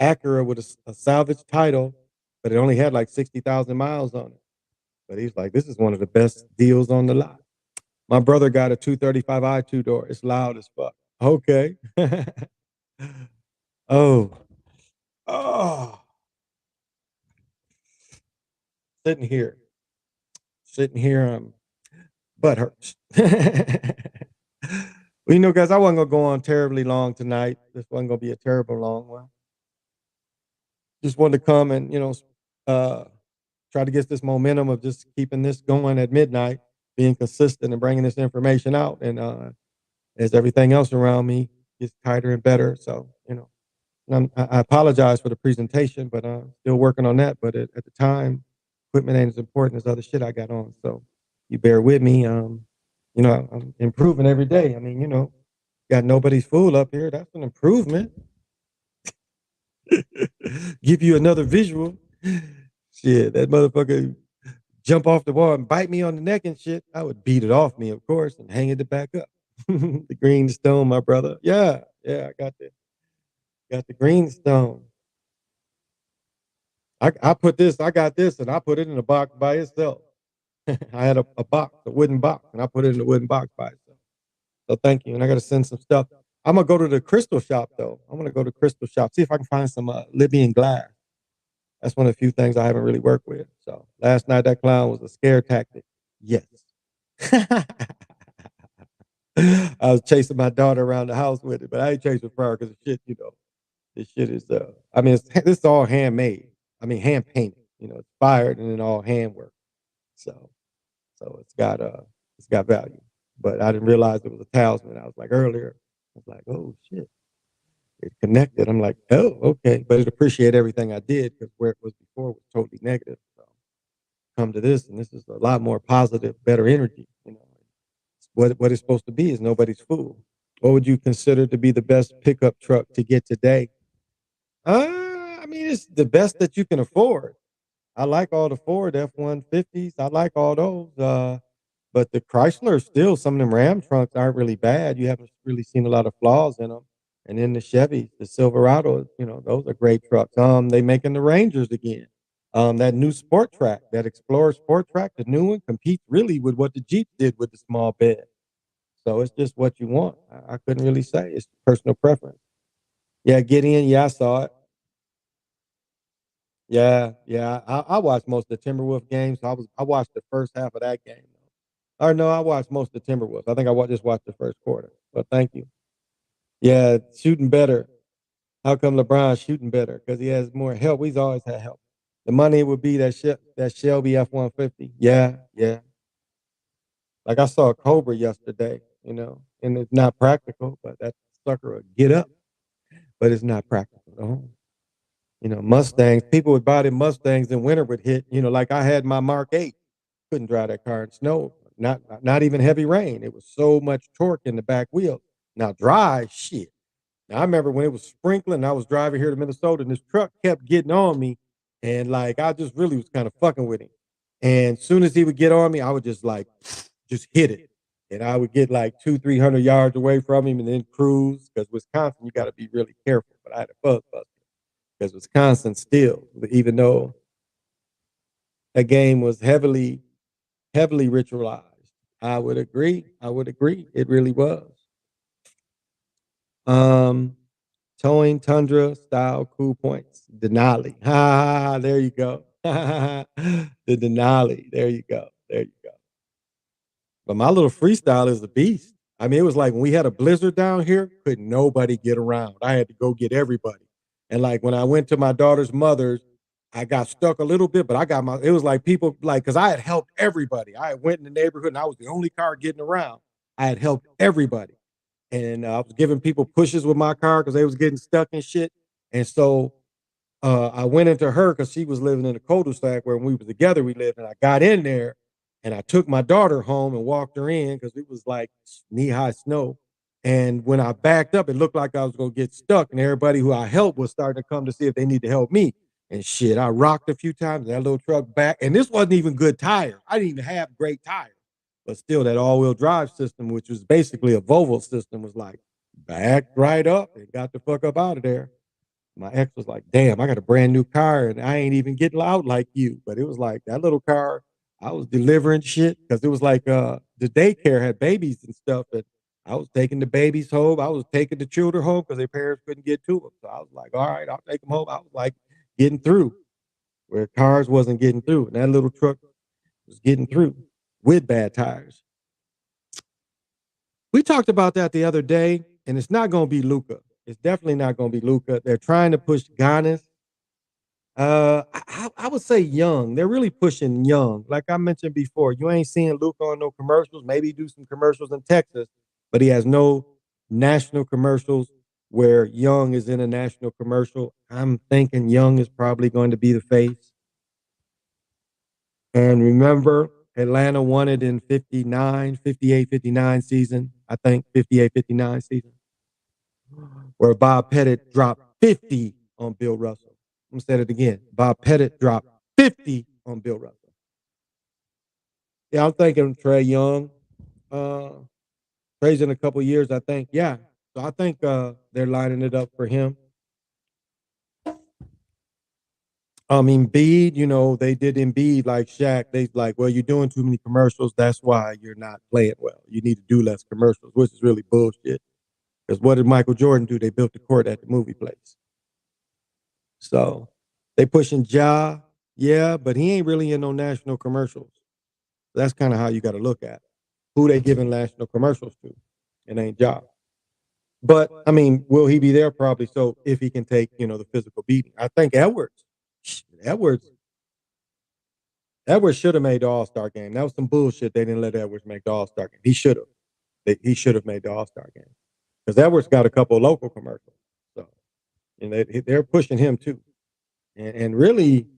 Acura with a salvage title, but it only had like 60,000 miles on it. But he's like, this is one of the best deals on the lot. My brother got a 235i two door. It's loud as fuck. Okay. Oh, oh, sitting here, butt hurts. Well, guys, I wasn't gonna go on terribly long tonight. This wasn't gonna be a terrible long one. Just wanted to come and uh, try to get this momentum of just keeping this going at midnight, being consistent and bringing this information out. And as everything else around me gets tighter and better, so I apologize for the presentation, but still working on that. But at the time, equipment ain't as important as other shit I got on. So you bear with me. I'm improving every day. I mean, got nobody's fool up here. That's an improvement. Give you another visual. Shit, that motherfucker jump off the wall and bite me on the neck and shit. I would beat it off me, of course, and hang it back up. The green stone, my brother. Yeah, I got the green stone. I got this, and I put it in a box by itself. I had a box, a wooden box, and I put it in a wooden box by itself. So thank you. And I got to send some stuff. I'm gonna go to the crystal shop though. I'm gonna go to crystal shop, see if I can find some Libyan glass. That's one of the few things I haven't really worked with. So last night that clown was a scare tactic. Yes. I was chasing my daughter around the house with it, but I ain't chasing her because the shit, this shit is I mean this is all handmade. I mean hand painted. It's fired and then all handwork. So it's got value. But I didn't realize it was a talisman. I was like earlier, I was like, oh shit, it connected. I'm like, oh, okay. But it appreciate everything I did because where it was before was totally negative. So come to this, and this is a lot more positive, better energy. What it's supposed to be is nobody's fool. What would you consider to be the best pickup truck to get today? I mean, it's the best that you can afford. I like all the Ford F-150s. I like all those. But the Chrysler still, some of them Ram trunks aren't really bad. You haven't really seen a lot of flaws in them. And then the Chevys, the Silverado, those are great trucks. They making the Rangers again. That new Sport Track, that Explorer Sport Track, the new one competes really with what the Jeep did with the small bed. So it's just what you want. I couldn't really say. It's personal preference. Yeah, get in. Yeah, I saw it. Yeah. I watched most of the Timberwolves games. I watched the first half of that game. Or no, I watched most of the Timberwolves. I think just watched the first quarter. But thank you. Yeah, shooting better. How come LeBron's shooting better? Because he has more help. He's always had help. The money would be that Shelby F-150. Yeah. Like I saw a Cobra yesterday, and it's not practical, but that sucker will get up, but it's not practical at all. Mustangs, people would buy the Mustangs and winter would hit, like I had my Mark 8. Couldn't drive that car in snow, not even heavy rain. It was so much torque in the back wheel. Now dry, shit. Now I remember when it was sprinkling, I was driving here to Minnesota and this truck kept getting on me. And like I just really was kind of fucking with him. And as soon as he would get on me, I would just like just hit it. And I would get like 200-300 yards away from him and then cruise. Because Wisconsin, you got to be really careful. But I had a fuzz buster because Wisconsin still, even though that game was heavily ritualized. I would agree. It really was. Um, Towing Tundra style cool points. Denali. Ha ha ha. There you go. The Denali. There you go. There you go. But my little freestyle is a beast. I mean, it was like when we had a blizzard down here, could nobody get around. I had to go get everybody. And like when I went to my daughter's mother's, I got stuck a little bit, but I got it was like people like, cause I had helped everybody. I went in the neighborhood and I was the only car getting around. I had helped everybody. And I was giving people pushes with my car because they was getting stuck and shit. And so I went into her because she was living in a cul-de-sac where when we were together, we lived, and I got in there and I took my daughter home and walked her in because it was like knee-high snow. And when I backed up, it looked like I was gonna get stuck, and everybody who I helped was starting to come to see if they need to help me. And shit, I rocked a few times, that little truck back, and this wasn't even good tires. I didn't even have great tires, but still, that all-wheel drive system, which was basically a Volvo system, was like backed right up and got the fuck up out of there. My ex was like, "Damn, I got a brand new car and I ain't even getting out like you." But it was like that little car, I was delivering shit because it was like the daycare had babies and stuff, and I was taking the babies home. I was taking the children home because their parents couldn't get to them. So I was like, "All right, I'll take them home." I was like getting through where cars wasn't getting through, and that little truck was getting through with bad tires. We talked about that the other day, and it's not going to be Luca. It's definitely not going to be Luca. They're trying to push Giannis. I would say young. They're really pushing young. Like I mentioned before, you ain't seeing Luca on no commercials. Maybe do some commercials in Texas, but he has no national commercials where Young is in a national commercial. I'm thinking Young is probably going to be the face. And remember, Atlanta won it in 59, 58, 59 season. I think 58, 59 season, where Bob Pettit dropped 50 on Bill Russell. I'm gonna say it again. Bob Pettit dropped 50 on Bill Russell. Yeah, I'm thinking Trey Young. Uh, Trey's in a couple years, I think. Yeah. So I think they're lining it up for him. Embiid, they did Embiid like Shaq. They like, well, you're doing too many commercials. That's why you're not playing well. You need to do less commercials, which is really bullshit. Because what did Michael Jordan do? They built the court at the movie place. So they pushing Ja, yeah, but he ain't really in no national commercials. That's kind of how you got to look at it. Who they giving national commercials to? It ain't Ja. But I mean, will he be there? Probably so if he can take, the physical beating. I think Edwards, Edwards should have made the All-Star game. That was some bullshit. They didn't let Edwards make the All-Star game. He should have. He should have made the All-Star game because Edwards got a couple of local commercials. So, and they're pushing him too. And really,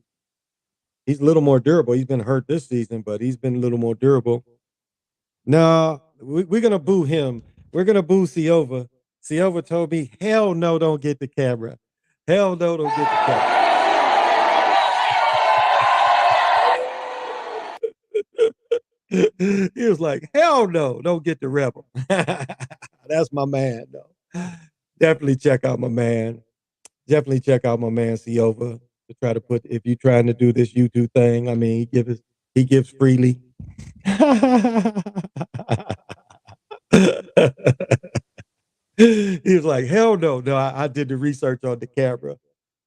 he's a little more durable. He's been hurt this season, but he's been a little more durable. No, we're gonna boo him. We're gonna boo Silva. Silva told me, "Hell no, don't get the camera. Hell no, don't get the camera." He was like, "Hell no, don't get the rebel." That's my man, though. Definitely check out my man. Definitely check out my man Silva to try to put. If you're trying to do this YouTube thing, I mean, he gives freely. He was like, "Hell no, no." I did the research on the camera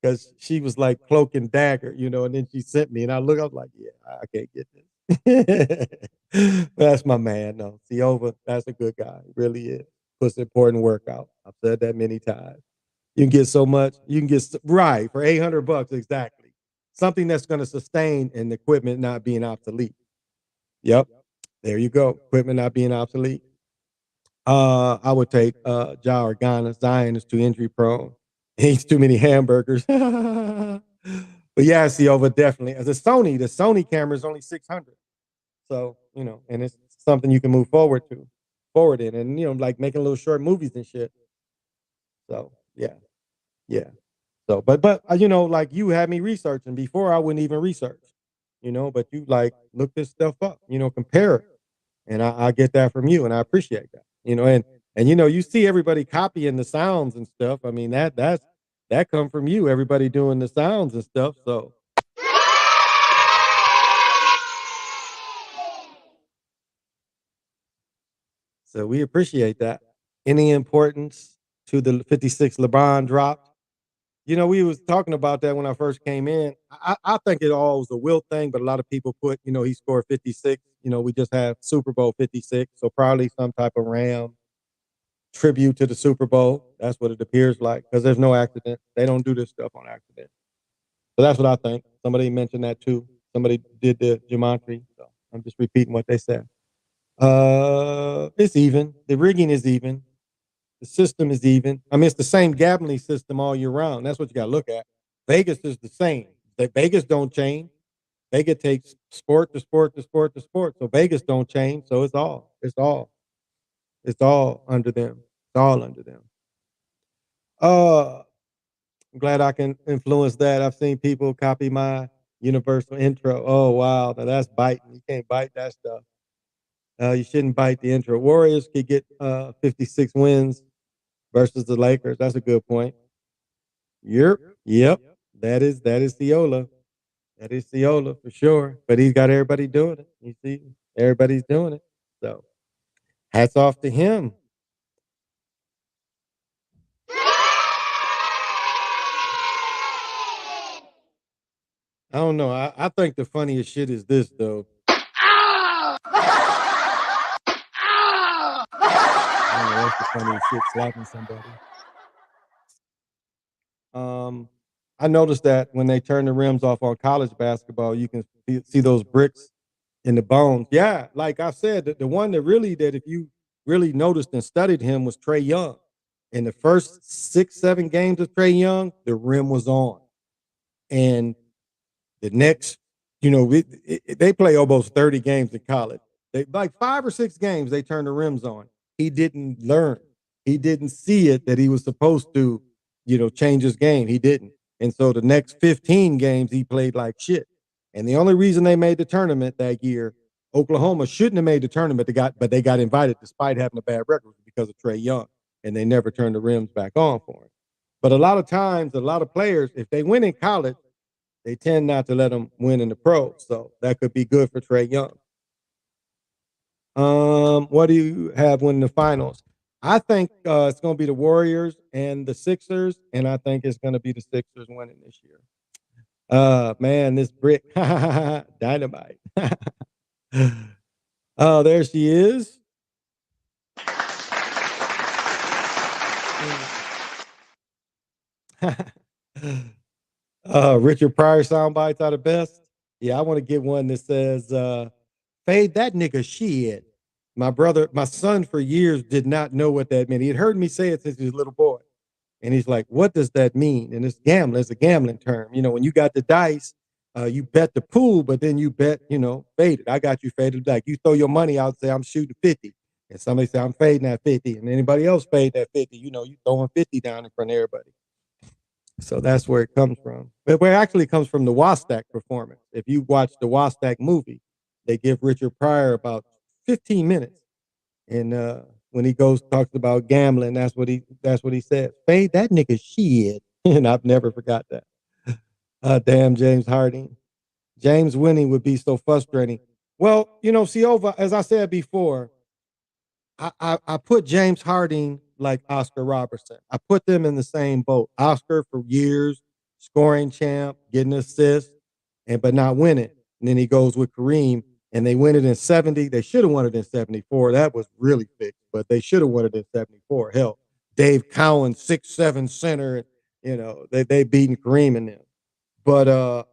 because she was like cloak and dagger, and then she sent me, and I was like, "Yeah, I can't get this." That's my man, though. Silva, that's a good guy, really is. Puts important work out. I've said that many times. You can get so much. You can get right for $800 exactly. Something that's going to sustain and equipment not being obsolete. Yep, there you go. Equipment not being obsolete. I would take Ja Organa. Zion is too injury prone. He eats too many hamburgers. But yeah, Silva definitely. As a the Sony camera is only 600. So, and it's something you can move forward in, and like making little short movies and shit. So yeah, yeah. So, but like you had me researching before I wouldn't even research, but you like look this stuff up, compare it. And I get that from you, and I appreciate that. And you see everybody copying the sounds and stuff. I mean that come from you. Everybody doing the sounds and stuff. So we appreciate that. Any importance to the 56 LeBron dropped. You know, we was talking about that when I first came in. I think it all was a Wilt thing, but a lot of people put, you know, he scored 56. You know, we just have Super Bowl 56, so probably some type of Ram tribute to the Super Bowl. That's what it appears like because there's no accident. They don't do this stuff on accident. So that's what I think. Somebody mentioned that too. Somebody did the geometry. So I'm just repeating what they said. It's even. The rigging is even. The system is even. I mean, it's the same gambling system all year round. That's what you got to look at. Vegas is the same. Vegas don't change. Vegas takes sport to sport to sport to sport. So Vegas don't change. So it's all under them. It's all under them. Uh, I'm glad I can influence that. I've seen people copy my universal intro. Oh wow, now that's biting. You can't bite that stuff. You shouldn't bite the intro. Warriors could get 56 wins versus the Lakers. That's a good point. Yep, yep. That is Ciola. That is Ciola for sure. But he's got everybody doing it. You see, everybody's doing it. So hats off to him. I don't know. I think the funniest shit is this though. I don't know what's the funniest shit slapping somebody. Um, I noticed that when they turn the rims off on college basketball, you can see those bricks in the bones. Yeah, like I said, the one that if you really noticed and studied him was Trey Young. In the first 6, 7 games of Trey Young, the rim was on, and the next, you know, they play almost 30 games in college. They like 5 or 6 games they turn the rims on. He didn't learn. He didn't see it that he was supposed to, you know, change his game. He didn't. And so the next 15 games he played like shit. And the only reason they made the tournament that year, Oklahoma shouldn't have made the tournament. But they got invited despite having a bad record because of Trey Young, and they never turned the rims back on for him. But a lot of times, a lot of players, if they win in college, they tend not to let them win in the pros. So that could be good for Trey Young. What do you have winning the finals? I think it's going to be the Warriors and the Sixers, and I think it's going to be the Sixers winning this year. Man, this brick dynamite. Oh, there she is. Richard Pryor sound bites are the best. Yeah, I want to get one that says, fade that nigga shit. My son for years did not know what that meant. He had heard me say it since he was a little boy. And he's like, what does that mean? And it's gambling. It's a gambling term. You know, when you got the dice, you bet the pool, but then you bet, you know, faded. I got you faded. Like you throw your money out, say, I'm shooting 50. And somebody say, I'm fading that 50. And anybody else fade that 50, you know, you throwing 50 down in front of everybody. So that's where it comes from. But where it actually comes from the Wastak performance. If you watch the Wastak movie, they give Richard Pryor about 15 minutes. And when he goes talks about gambling, that's what he says. Fade that nigga shit. And I've never forgot that. Damn James Harden. James winning would be so frustrating. Well, you know, Siova, as I said before, I put James Harding like Oscar Robertson. I put them in the same boat. Oscar for years, scoring champ, getting assists, but not winning. And then he goes with Kareem, and they win it in 70. They should have won it in 74. That was really fixed, but they should have won it in 74. Hell, Dave Cowan, 6'7" center, you know, they beating Kareem in them. But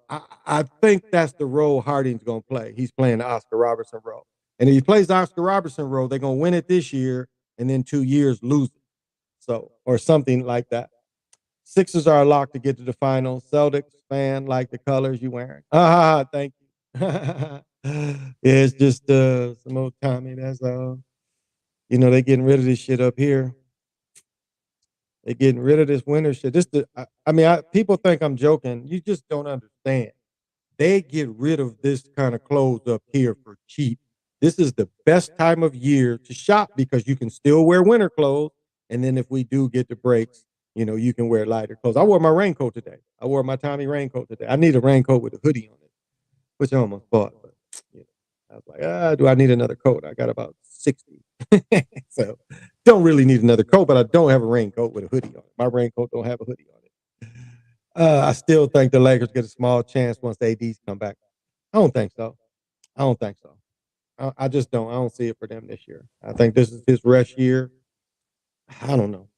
I think that's the role Harding's gonna play. He's playing the Oscar Robertson role. And if he plays the Oscar Robertson role, they're gonna win it this year and then 2 years lose it. So, or something like that. Sixers are locked to get to the finals. Celtics fan like the colors you wearing. Thank you. Yeah, it's just some old Tommy. That's you know, they getting rid of this shit up here. They're getting rid of this winter shit. People think I'm joking. You just don't understand. They get rid of this kind of clothes up here for cheap. This is the best time of year to shop because you can still wear winter clothes. And then if we do get the breaks, you know, you can wear lighter clothes. I wore my raincoat today. I wore my Tommy raincoat today. I need a raincoat with a hoodie on it, which I almost bought. But you know, I was like, do I need another coat? I got about 60. So don't really need another coat, but I don't have a raincoat with a hoodie on it. My raincoat don't have a hoodie on it. I still think the Lakers get a small chance once the ADs come back. I don't think so. I don't think so. I just don't. I don't see it for them this year. I think this is his rush year. I don't know.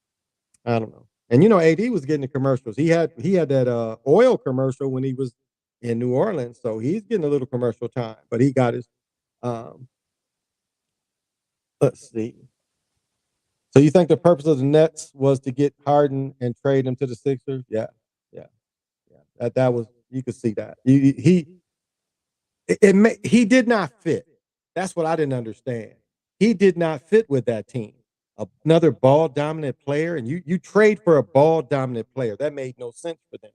I don't know. And AD was getting the commercials. He had that oil commercial when he was in New Orleans, so he's getting a little commercial time. But he got his. Um, let's see. So you think the purpose of the Nets was to get Harden and trade him to the Sixers? Yeah, yeah, yeah. That was, you could see that. He did not fit. That's what I didn't understand. He did not fit with that team. Another ball dominant player, and you trade for a ball dominant player. That made no sense for them.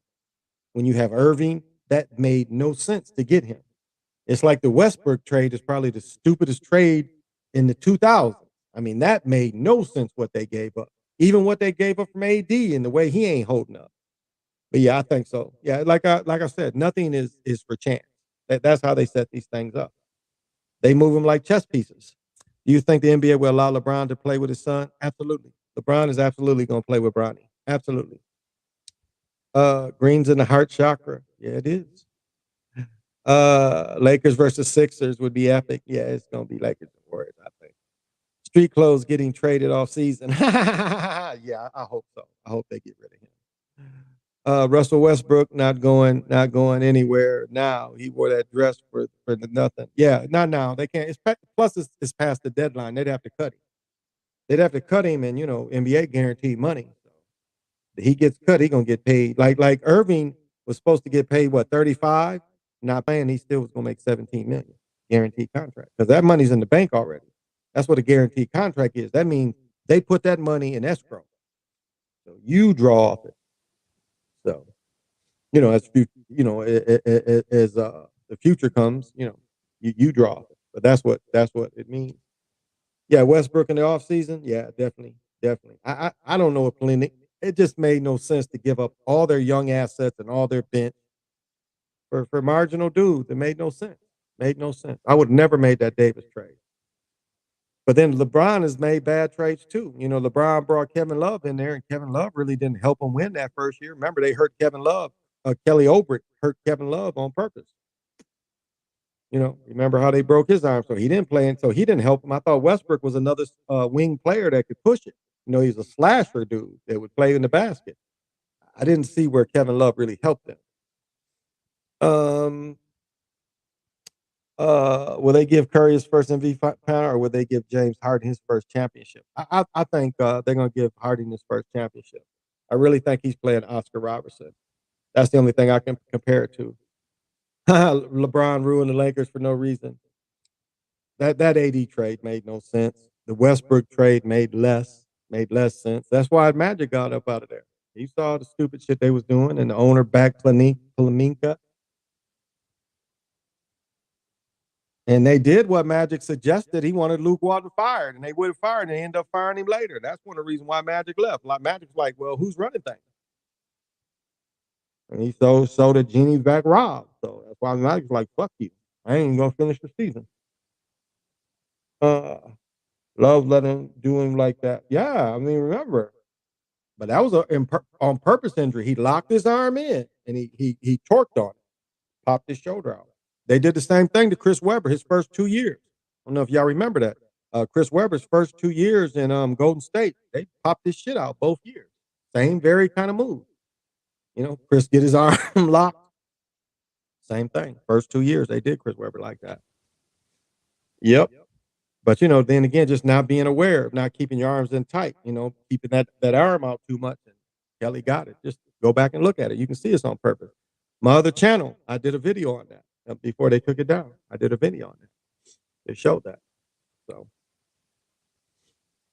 When you have Irving, that made no sense to get him. It's like the Westbrook trade is probably the stupidest trade in the 2000s. I mean, that made no sense what they gave up. Even what they gave up from AD and the way he ain't holding up. But yeah, I think so. Yeah, like I said, nothing is for chance. That's how they set these things up. They move them like chess pieces. Do you think the NBA will allow LeBron to play with his son? Absolutely. LeBron is absolutely going to play with Bronny. Absolutely. Green's in the heart chakra. Yeah, it is. Lakers versus Sixers would be epic. Yeah, it's gonna be Lakers and Warriors, I think. Street clothes getting traded off season. Yeah, I hope so. I hope they get rid of him. Russell Westbrook not going anywhere now. He wore that dress for the nothing. Yeah, not now. They can't. Plus it's past the deadline. They'd have to cut him. They'd have to cut him, and NBA guaranteed money. So he gets cut, he gonna get paid. Like Irving was supposed to get paid what 35, not paying. He still was gonna make 17 million guaranteed contract because that money's in the bank already. That's what a guaranteed contract is. That means they put that money in escrow, so you draw off it. So as the future comes, you draw off it. But that's what it means. Yeah, Westbrook in the offseason. Yeah, definitely, definitely. I don't know what Plenek. It just made no sense to give up all their young assets and all their bench for marginal dudes. It made no sense. Made no sense. I would never made that Davis trade. But then LeBron has made bad trades too. LeBron brought Kevin Love in there, and Kevin Love really didn't help him win that first year. Remember, they hurt Kevin Love. Kelly Oubre hurt Kevin Love on purpose. Remember how they broke his arm, so he didn't play, and so he didn't help him. I thought Westbrook was another wing player that could push it. He's a slasher dude that would play in the basket. I didn't see where Kevin Love really helped them. Um, will they give Curry his first MVP panel, or will they give James Harden his first championship? I think they're going to give Harden his first championship. I really think he's playing Oscar Robertson. That's the only thing I can compare it to. LeBron ruined the Lakers for no reason. That AD trade made no sense. The Westbrook trade made less sense. That's why Magic got up out of there. He saw the stupid shit they was doing, and the owner backed Pelinka. And they did what Magic suggested. He wanted Luke Walton fired, and they would have fired, and they ended up firing him later. That's one of the reasons why Magic left. Like Magic's like, well, who's running things? And he sold the genie back Rob. So that's why Magic's like, fuck you. I ain't gonna finish the season. Love let him do him like that. Yeah, I mean, remember. But that was a on purpose injury. He locked his arm in, and he torqued on it, popped his shoulder out. They did the same thing to Chris Webber his first 2 years. I don't know if y'all remember that. Chris Webber's first 2 years in Golden State, they popped his shit out both years. Same very kind of move. Chris get his arm locked. Same thing. First 2 years they did Chris Webber like that. Yep. But then again, just not being aware of not keeping your arms in tight. Keeping that arm out too much. And Kelly got it. Just go back and look at it. You can see it's on purpose. My other channel, I did a video on that before they took it down. I did a video on it. They showed that. So,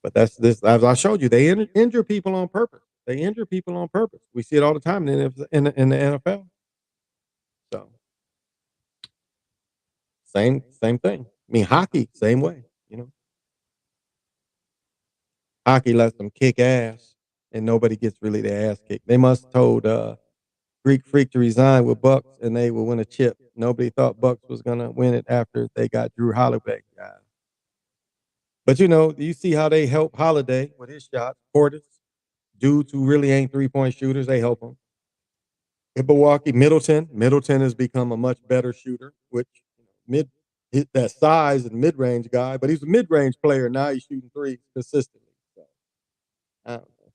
but that's this. As I showed you, they injure people on purpose. They injure people on purpose. We see it all the time in the NFL. So, same thing. I mean, hockey, same way. Hockey lets them kick ass, and nobody gets really their ass kicked. They must have told Greek Freak to resign with Bucks, and they would win a chip. Nobody thought Bucks was gonna win it after they got Drew Holiday. But you see how they help Holiday with his shots. Portis, dudes who really ain't 3-point shooters, they help him. In Milwaukee, Middleton has become a much better shooter, which mid that size and mid range guy, but he's a mid range player now. He's shooting threes consistently. So I don't know.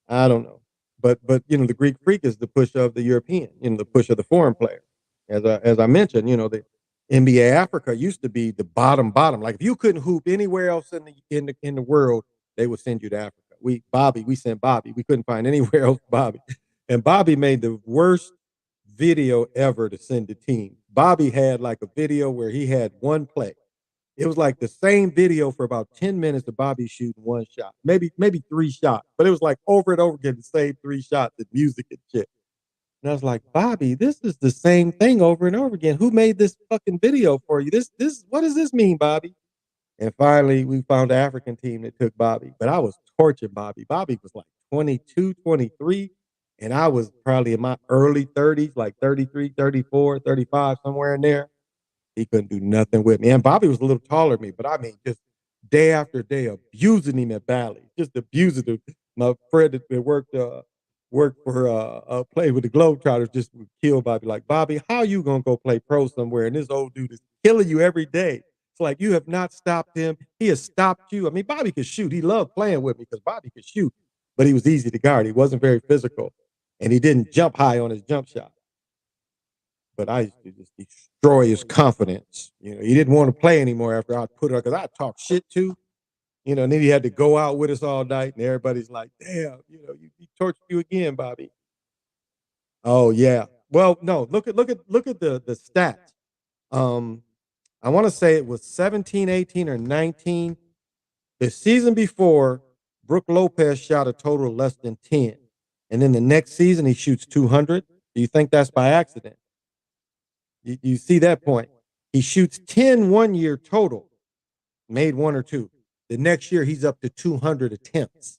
I don't know. But the Greek freak is the push of the European, the push of the foreign player. As I mentioned, the NBA Africa used to be the bottom. Like if you couldn't hoop anywhere else in the world, they would send you to Africa. We sent Bobby. We couldn't find anywhere else Bobby. And Bobby made the worst video ever to send the team. Bobby had like a video where he had one play. It was like the same video for about 10 minutes of Bobby shooting one shot, maybe three shots, but it was like over and over again, the same three shots, the music and shit. And I was like, Bobby, this is the same thing over and over again. Who made this fucking video for you? This, what does this mean, Bobby? And finally, we found an African team that took Bobby, but I was torturing Bobby. Bobby was like 22, 23, and I was probably in my early 30s, like 33, 34, 35, somewhere in there. He couldn't do nothing with me. And Bobby was a little taller than me, but I mean, just day after day abusing him at Bally, just abusing him. My friend that worked for played with the Globetrotters just would kill Bobby. Like, Bobby, how you gonna go play pro somewhere? And this old dude is killing you every day. It's like you have not stopped him. He has stopped you. I mean, Bobby could shoot. He loved playing with me because Bobby could shoot, but he was easy to guard. He wasn't very physical, and he didn't jump high on his jump shot. But I used to just destroy his confidence. He didn't want to play anymore after I put it up because I talk shit too. And then he had to go out with us all night, and everybody's like, "Damn, he tortured you again, Bobby." Oh yeah. Well, no, look at the stats. Um, I want to say it was 17, 18, or 19. The season before, Brook Lopez shot a total of less than 10. And then the next season he shoots 200. Do you think that's by accident? You see that point? He shoots 10 one year total, made one or two. The next year he's up to 200 attempts.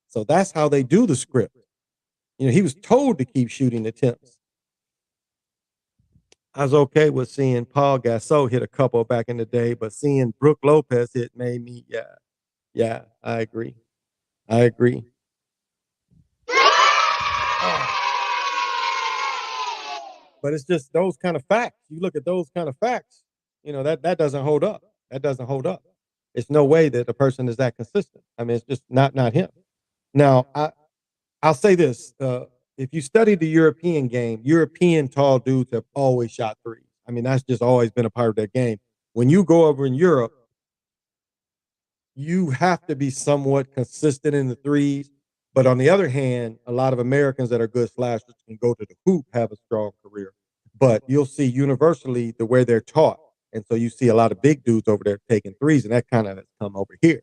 So that's how they do the script. He was told to keep shooting attempts. I was okay with seeing Paul Gasol hit a couple back in the day, but seeing Brook Lopez hit made me, yeah, I agree. I agree. But it's just those kind of facts. You look at those kind of facts, that doesn't hold up. That doesn't hold up. It's no way that a person is that consistent. I mean, it's just not him. Now, I'll say this: if you study the European game, European tall dudes have always shot threes. I mean, that's just always been a part of their game. When you go over in Europe, you have to be somewhat consistent in the threes. But on the other hand, a lot of Americans that are good slashers can go to the hoop, have a strong career. But you'll see universally the way they're taught. And so you see a lot of big dudes over there taking threes, and that kind of has come over here.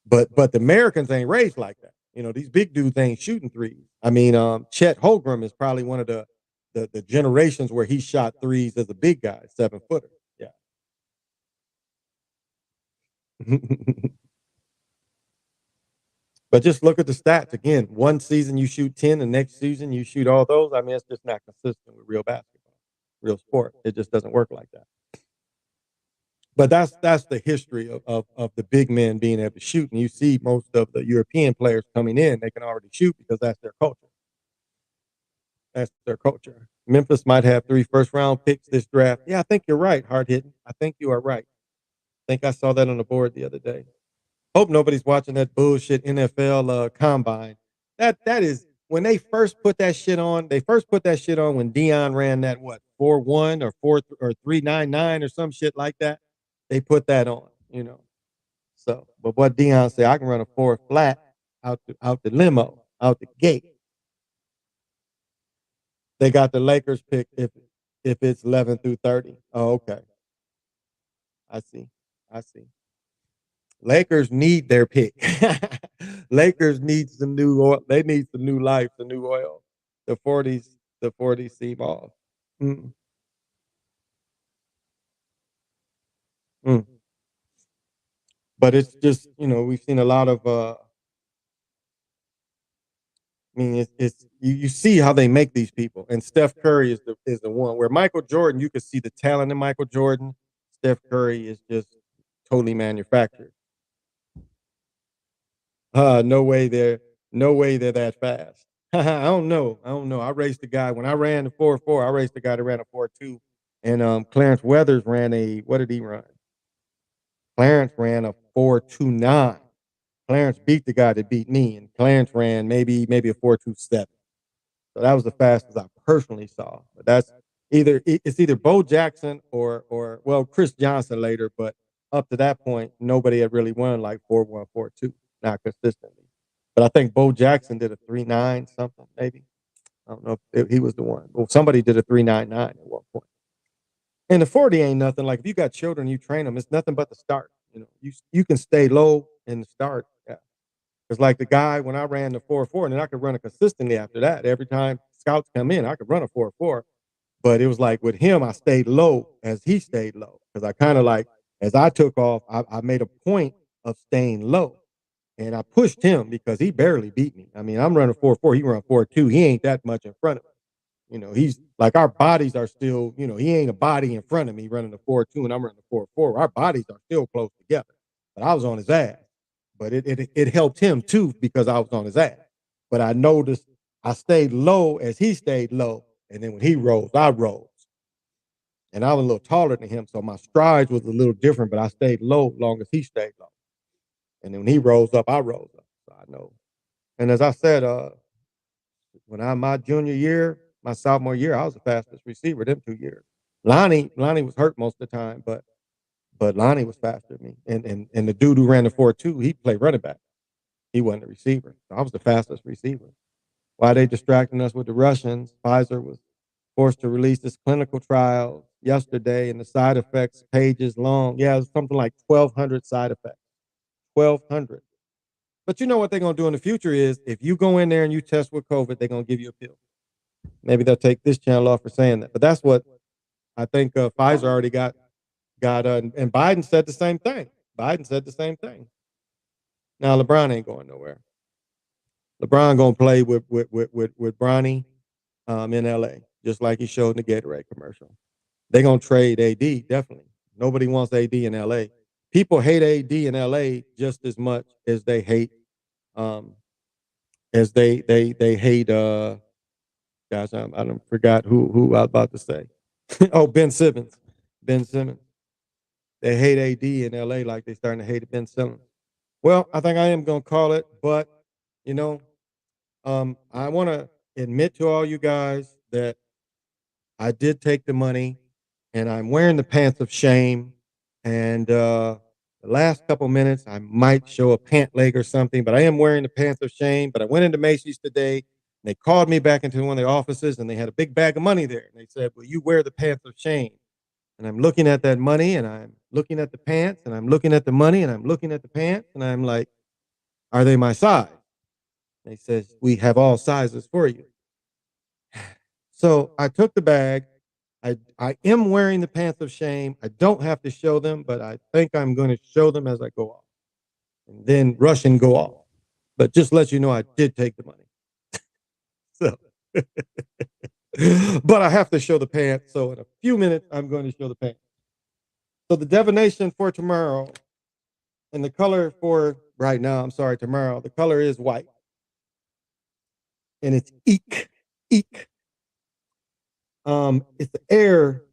But the Americans ain't raised like that. These big dudes ain't shooting threes. I mean, Chet Holmgren is probably one of the generations where he shot threes as a big guy, 7-footer. Yeah. But just look at the stats again. One season you shoot 10, the next season you shoot all those. I mean, it's just not consistent with real basketball, real sport. It just doesn't work like that. But that's the history of the big men being able to shoot. And you see most of the European players coming in, they can already shoot because that's their culture. That's their culture. Memphis might have 3 first-round picks this draft. Yeah, I think you're right, hard hitting. I think you are right. I think I saw that on the board the other day. Hope nobody's watching that bullshit NFL combine. That is when they first put that shit on. They first put that shit on when Dion ran that 4.1 or 4 or 3.99 or some shit like that. They put that on, So, but what Dion said, I can run a 4 flat out the limo, out the gate. They got the Lakers pick if it's 11 through 30. Oh, okay. I see. Lakers need their pick. Lakers need some new oil. They need some new life, some new oil. The 40s seem off. Mm. Mm. But it's just, we've seen a lot of I mean, it's you see how they make these people, and Steph Curry is the one where Michael Jordan, you could see the talent in Michael Jordan. Steph Curry is just totally manufactured. No way they're that fast. I don't know. I raced a guy when I ran the 4.4. I raced a guy that ran a 4.2, and Clarence Weathers ran a what did he run? Clarence ran a 4.29. Clarence beat the guy that beat me, and Clarence ran maybe a 4.27. So that was the fastest I personally saw. But that's it's either Bo Jackson or well Chris Johnson later, but up to that point nobody had really won like 4.1, 4.2, not consistently. But I think Bo Jackson did a 3.9 something maybe. I don't know if he was the one. Well, somebody did a 3.99 at one point. And the 40 ain't nothing. Like if you got children, you train them. It's nothing but the start. You can stay low in the start. Yeah. It's like the guy when I ran the 4.4, and then I could run it consistently after that. Every time scouts come in, I could run a 4.4. But it was like with him, I stayed low as he stayed low. Because I kind of like, as I took off, I made a point of staying low. And I pushed him because he barely beat me. I mean, I'm running 4.4, he run 4.2. He ain't that much in front of me. He's like our bodies are still, he ain't a body in front of me running the 4.2 and I'm running the 4.4. Our bodies are still close together. But I was on his ass. But it helped him too because I was on his ass. But I noticed I stayed low as he stayed low. And then when he rose, I rose. And I was a little taller than him. So my strides was a little different, but I stayed low long as he stayed low. And then when he rose up, I rose up. So I know. And as I said, when my junior year, my sophomore year, I was the fastest receiver them 2 years. Lonnie was hurt most of the time, but Lonnie was faster than me. And the dude who ran the 4.2, he played running back. He wasn't a receiver. So I was the fastest receiver. While they distracting us with the Russians, Pfizer was forced to release its clinical trials yesterday, and the side effects pages long. Yeah, it was something like 1,200 side effects. 1,200. But you know what they're gonna do in the future is if you go in there and you test with COVID, they're gonna give you a pill. Maybe they'll take this channel off for saying that. But that's what I think Pfizer already got. And Biden said the same thing. Biden said the same thing. Now LeBron ain't going nowhere. LeBron gonna play with Bronny in LA, just like he showed in the Gatorade commercial. They're gonna trade AD, definitely. Nobody wants AD in LA. People hate AD in LA just as much as they hate they hate gosh, I don't forgot who I was about to say. Oh, Ben Simmons. Ben Simmons. They hate AD in LA like they starting to hate Ben Simmons. Well, I think I am gonna call it, but you know, I want to admit to all you guys that I did take the money and I'm wearing the pants of shame. And the last couple minutes, I might show a pant leg or something, but I am wearing the pants of shame. But I went into Macy's today and they called me back into one of the offices and they had a big bag of money there. And they said, "Well, you wear the pants of shame." And I'm looking at that money and I'm looking at the pants and I'm looking at the money and I'm looking at the pants and I'm like, "Are they my size?" They says, "We have all sizes for you." So I took the bag. I am wearing the pants of shame. I don't have to show them, but I think I'm going to show them as I go off. And then rush and go off. But just let you know I did take the money. So but I have to show the pants. So in a few minutes, I'm going to show the pants. So the divination for tomorrow and the color for right now, I'm sorry, tomorrow, the color is white. And it's eek, eek. It's the air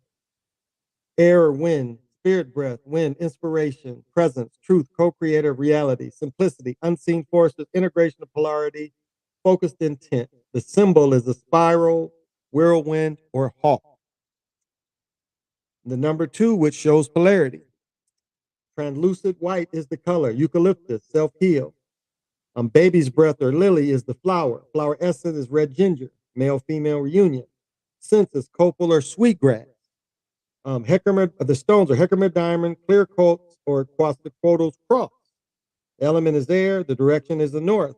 or wind, spirit breath, wind, inspiration, presence, truth, co-creator of reality, simplicity, unseen forces, integration of polarity, focused intent. The symbol is a spiral, whirlwind, or hawk. The number 2, which shows polarity. Translucent white is the color. Eucalyptus, self-heal. Baby's breath or lily is the flower. Flower essence is red ginger. Male-female reunion. Scent is copal or sweetgrass. The stones are Herkimer diamond, clear quartz, or Quetzalcoatl's cross. The element is air. The direction is the north.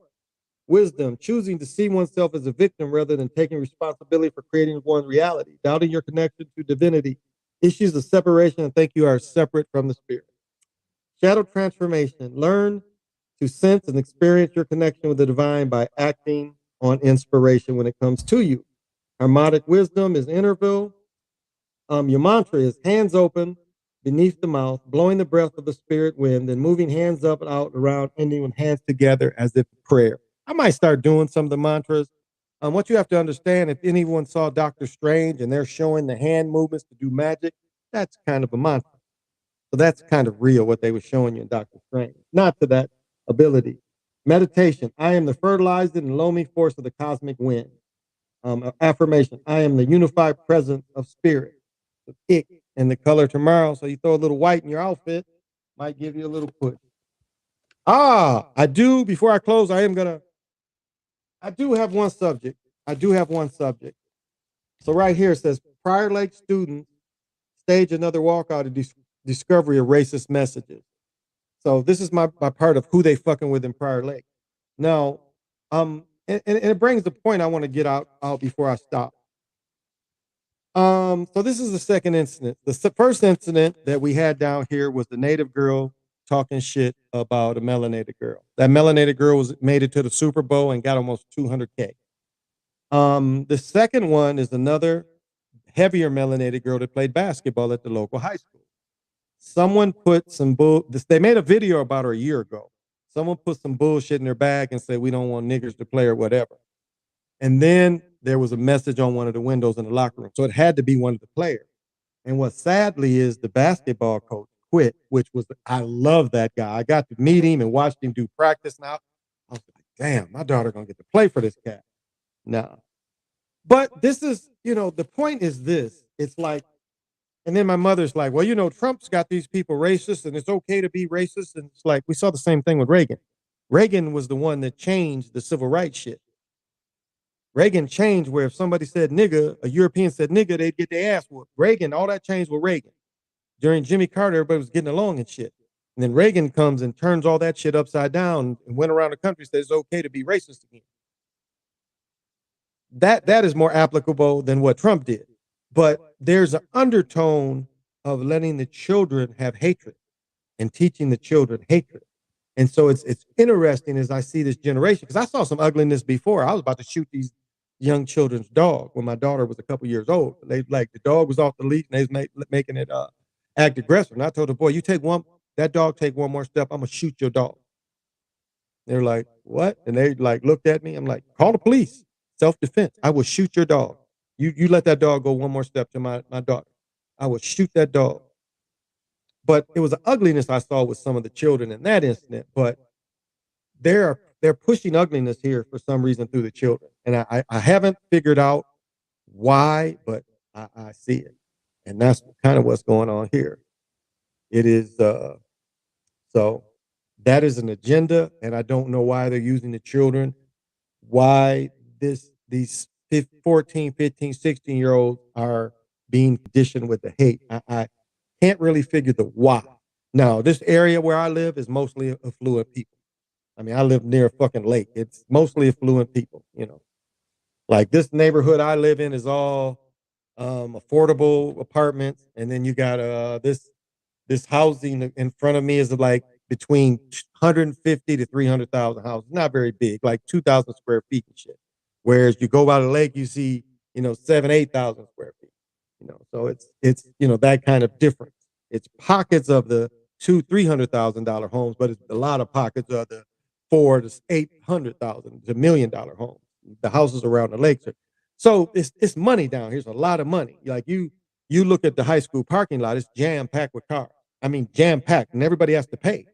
Wisdom, choosing to see oneself as a victim rather than taking responsibility for creating one's reality. Doubting your connection to divinity. Issues of separation and think you are separate from the spirit. Shadow transformation, learn to sense and experience your connection with the divine by acting on inspiration when it comes to you. Harmonic wisdom is interval. Your mantra is hands open, beneath the mouth, blowing the breath of the spirit wind, and moving hands up and out and around, ending with hands together as if prayer. I might start doing some of the mantras. What you have to understand, if anyone saw Doctor Strange and they're showing the hand movements to do magic, that's kind of a mantra. So that's kind of real what they were showing you in Doctor Strange, not to that ability. Meditation. I am the fertilized and loamy force of the cosmic wind. Affirmation. I am the unified presence of spirit. The ick and the color tomorrow. So you throw a little white in your outfit, might give you a little push. I do. Before I close, I do have one subject. I do have one subject. So right here it says Prior Lake students stage another walkout of discovery of racist messages. So this is my part of who they fucking with in Prior Lake. Now, and it brings the point I want to get out before I stop. So this is the second incident. The first incident that we had down here was the native girl talking shit about a melanated girl. That melanated girl made it to the Super Bowl and got almost 200K. The second one is another heavier melanated girl that played basketball at the local high school. Someone put some they made a video about her a year ago. Someone put some bullshit in their bag and said, we don't want niggers to play or whatever. And then there was a message on one of the windows in the locker room. So it had to be one of the players. And what sadly is the basketball coach quit, which was, I love that guy. I got to meet him and watched him do practice now. I was like, damn, my daughter gonna get to play for this cat. No. But this is, the point is this. It's like, and then my mother's like, well, Trump's got these people racist and it's okay to be racist. And it's like, we saw the same thing with Reagan. Reagan was the one that changed the civil rights shit. Reagan changed where if somebody said nigga, a European said nigga, they'd get their ass whooped. Reagan, all that changed with Reagan. During Jimmy Carter, everybody was getting along and shit. And then Reagan comes and turns all that shit upside down and went around the country and says it's okay to be racist again. That is more applicable than what Trump did. But there's an undertone of letting the children have hatred and teaching the children hatred. And so it's interesting as I see this generation, because I saw some ugliness before. I was about to shoot these young children's dog when my daughter was a couple years old. The dog was off the leash and they was making it act aggressive. And I told the boy, that dog take one more step, I'm gonna shoot your dog. They're like, what? And they looked at me. I'm like, call the police. Self-defense. I will shoot your dog. You let that dog go one more step to my daughter. I will shoot that dog. But it was an ugliness I saw with some of the children in that incident. But they're pushing ugliness here for some reason through the children. And I haven't figured out why, but I see it. And that's kind of what's going on here. It is so that is an agenda, and I don't know why they're using the children, why these 14, 15, 16-year-olds are being conditioned with the hate. I can't really figure the why. Now, this area where I live is mostly affluent people. I mean, I live near a fucking lake. It's mostly affluent people, Like this neighborhood I live in is all affordable apartments, and then you got this housing in front of me is like between 150 to 300,000 houses. Not very big, like 2,000 square feet and shit. Whereas you go by the lake, you see, 7,000, 8,000 square feet. So it's that kind of difference. It's pockets of the $200,000-$300,000 homes, but it's a lot of pockets of the $400,000 to $800,000 to $1 million homes. The houses around the lakes. So it's money down here. It's a lot of money. Like you look at the high school parking lot, it's jam packed with cars. I mean, jam packed, and everybody has to pay.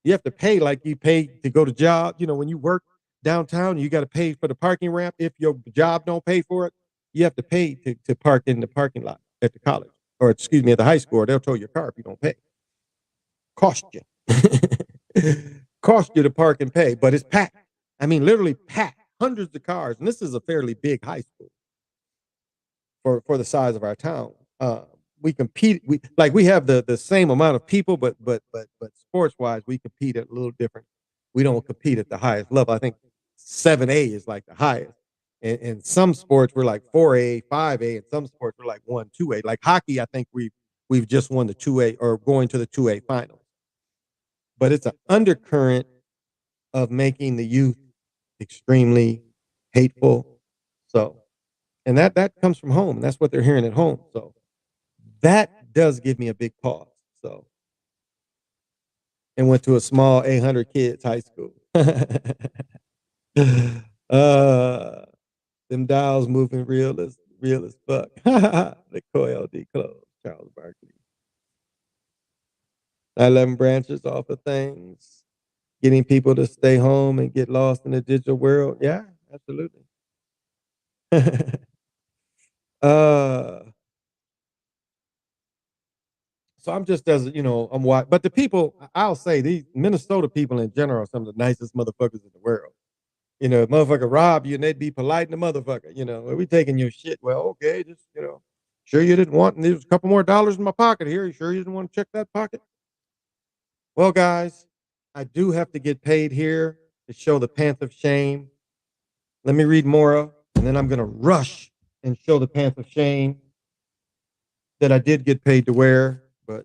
You have to pay like you pay to go to job. When you work downtown, you got to pay for the parking ramp. If your job don't pay for it, you have to pay to park in the parking lot at the college, or excuse me, at the high school, or they'll tow your car if you don't pay. Cost you. Cost you to park and pay, but it's packed. I mean, literally packed, hundreds of cars. And this is a fairly big high school for the size of our town. We compete. We have the same amount of people, but sports wise, we compete at a little different. We don't compete at the highest level. I think 7A is like the highest. And some sports we're like 4A, 5A, and some sports we're like 1, 2A. Like hockey, I think we've just won the 2A or going to the 2A finals. But it's an undercurrent of making the youth extremely hateful. So, and that comes from home, and that's what they're hearing at home. So that does give me a big pause. So, and went to a small 800 kids high school. uh, them dials moving real as fuck. The Coil D close, Charles Barkley. 11 branches off of things, getting people to stay home and get lost in the digital world. Yeah, absolutely. uh, so I'm just as I'm watching, but the people I'll say these Minnesota people in general are some of the nicest motherfuckers in the world. Motherfucker rob you and they'd be polite in the motherfucker. Are we taking your shit? Well, okay, just sure you didn't want, and there's a couple more dollars in my pocket here. You sure you didn't want to check that pocket? Well, guys, I do have to get paid here to show the pants of shame. Let me read Mora, and then I'm gonna rush and show the pants of shame that I did get paid to wear, but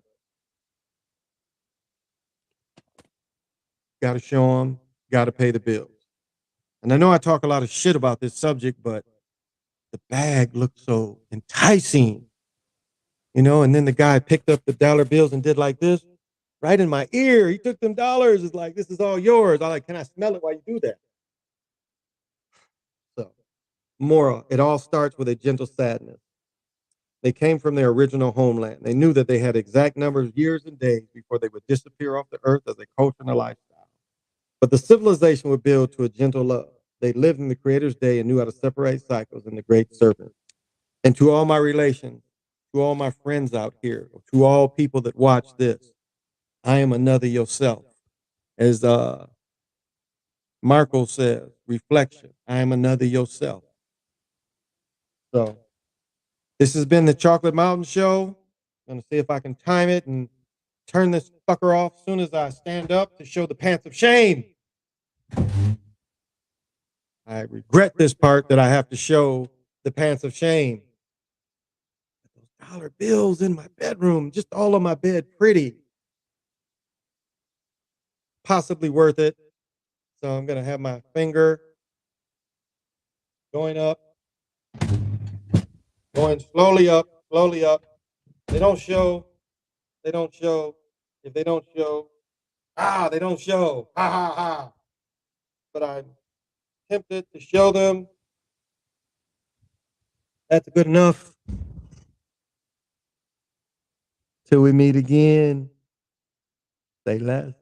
got to show them, got to pay the bills. And I know I talk a lot of shit about this subject, but the bag looked so enticing, and then the guy picked up the dollar bills and did like this right in my ear. He took them dollars. It's like, this is all yours. I'm like, can I smell it while you do that? So, moral, it all starts with a gentle sadness. They came from their original homeland. They knew that they had exact numbers, years and days before they would disappear off the earth as a culture and a lifestyle. But the civilization would build to a gentle love. They lived in the Creator's day and knew how to separate cycles in the great serpent. And to all my relations, to all my friends out here, to all people that watch this, I am another yourself. As Marco says, reflection, I am another yourself. So this has been the Chocolate Mountain Show. I'm going to see if I can time it and turn this fucker off as soon as I stand up to show the pants of shame. I regret this part that I have to show the pants of shame. Those dollar bills in my bedroom, just all on my bed, pretty. Possibly worth it. So I'm going to have my finger going up, going slowly up, slowly up. They don't show. They don't show. If they don't show, they don't show. Ha ha ha. But I'm tempted to show them. That's good enough. Till we meet again. Say less.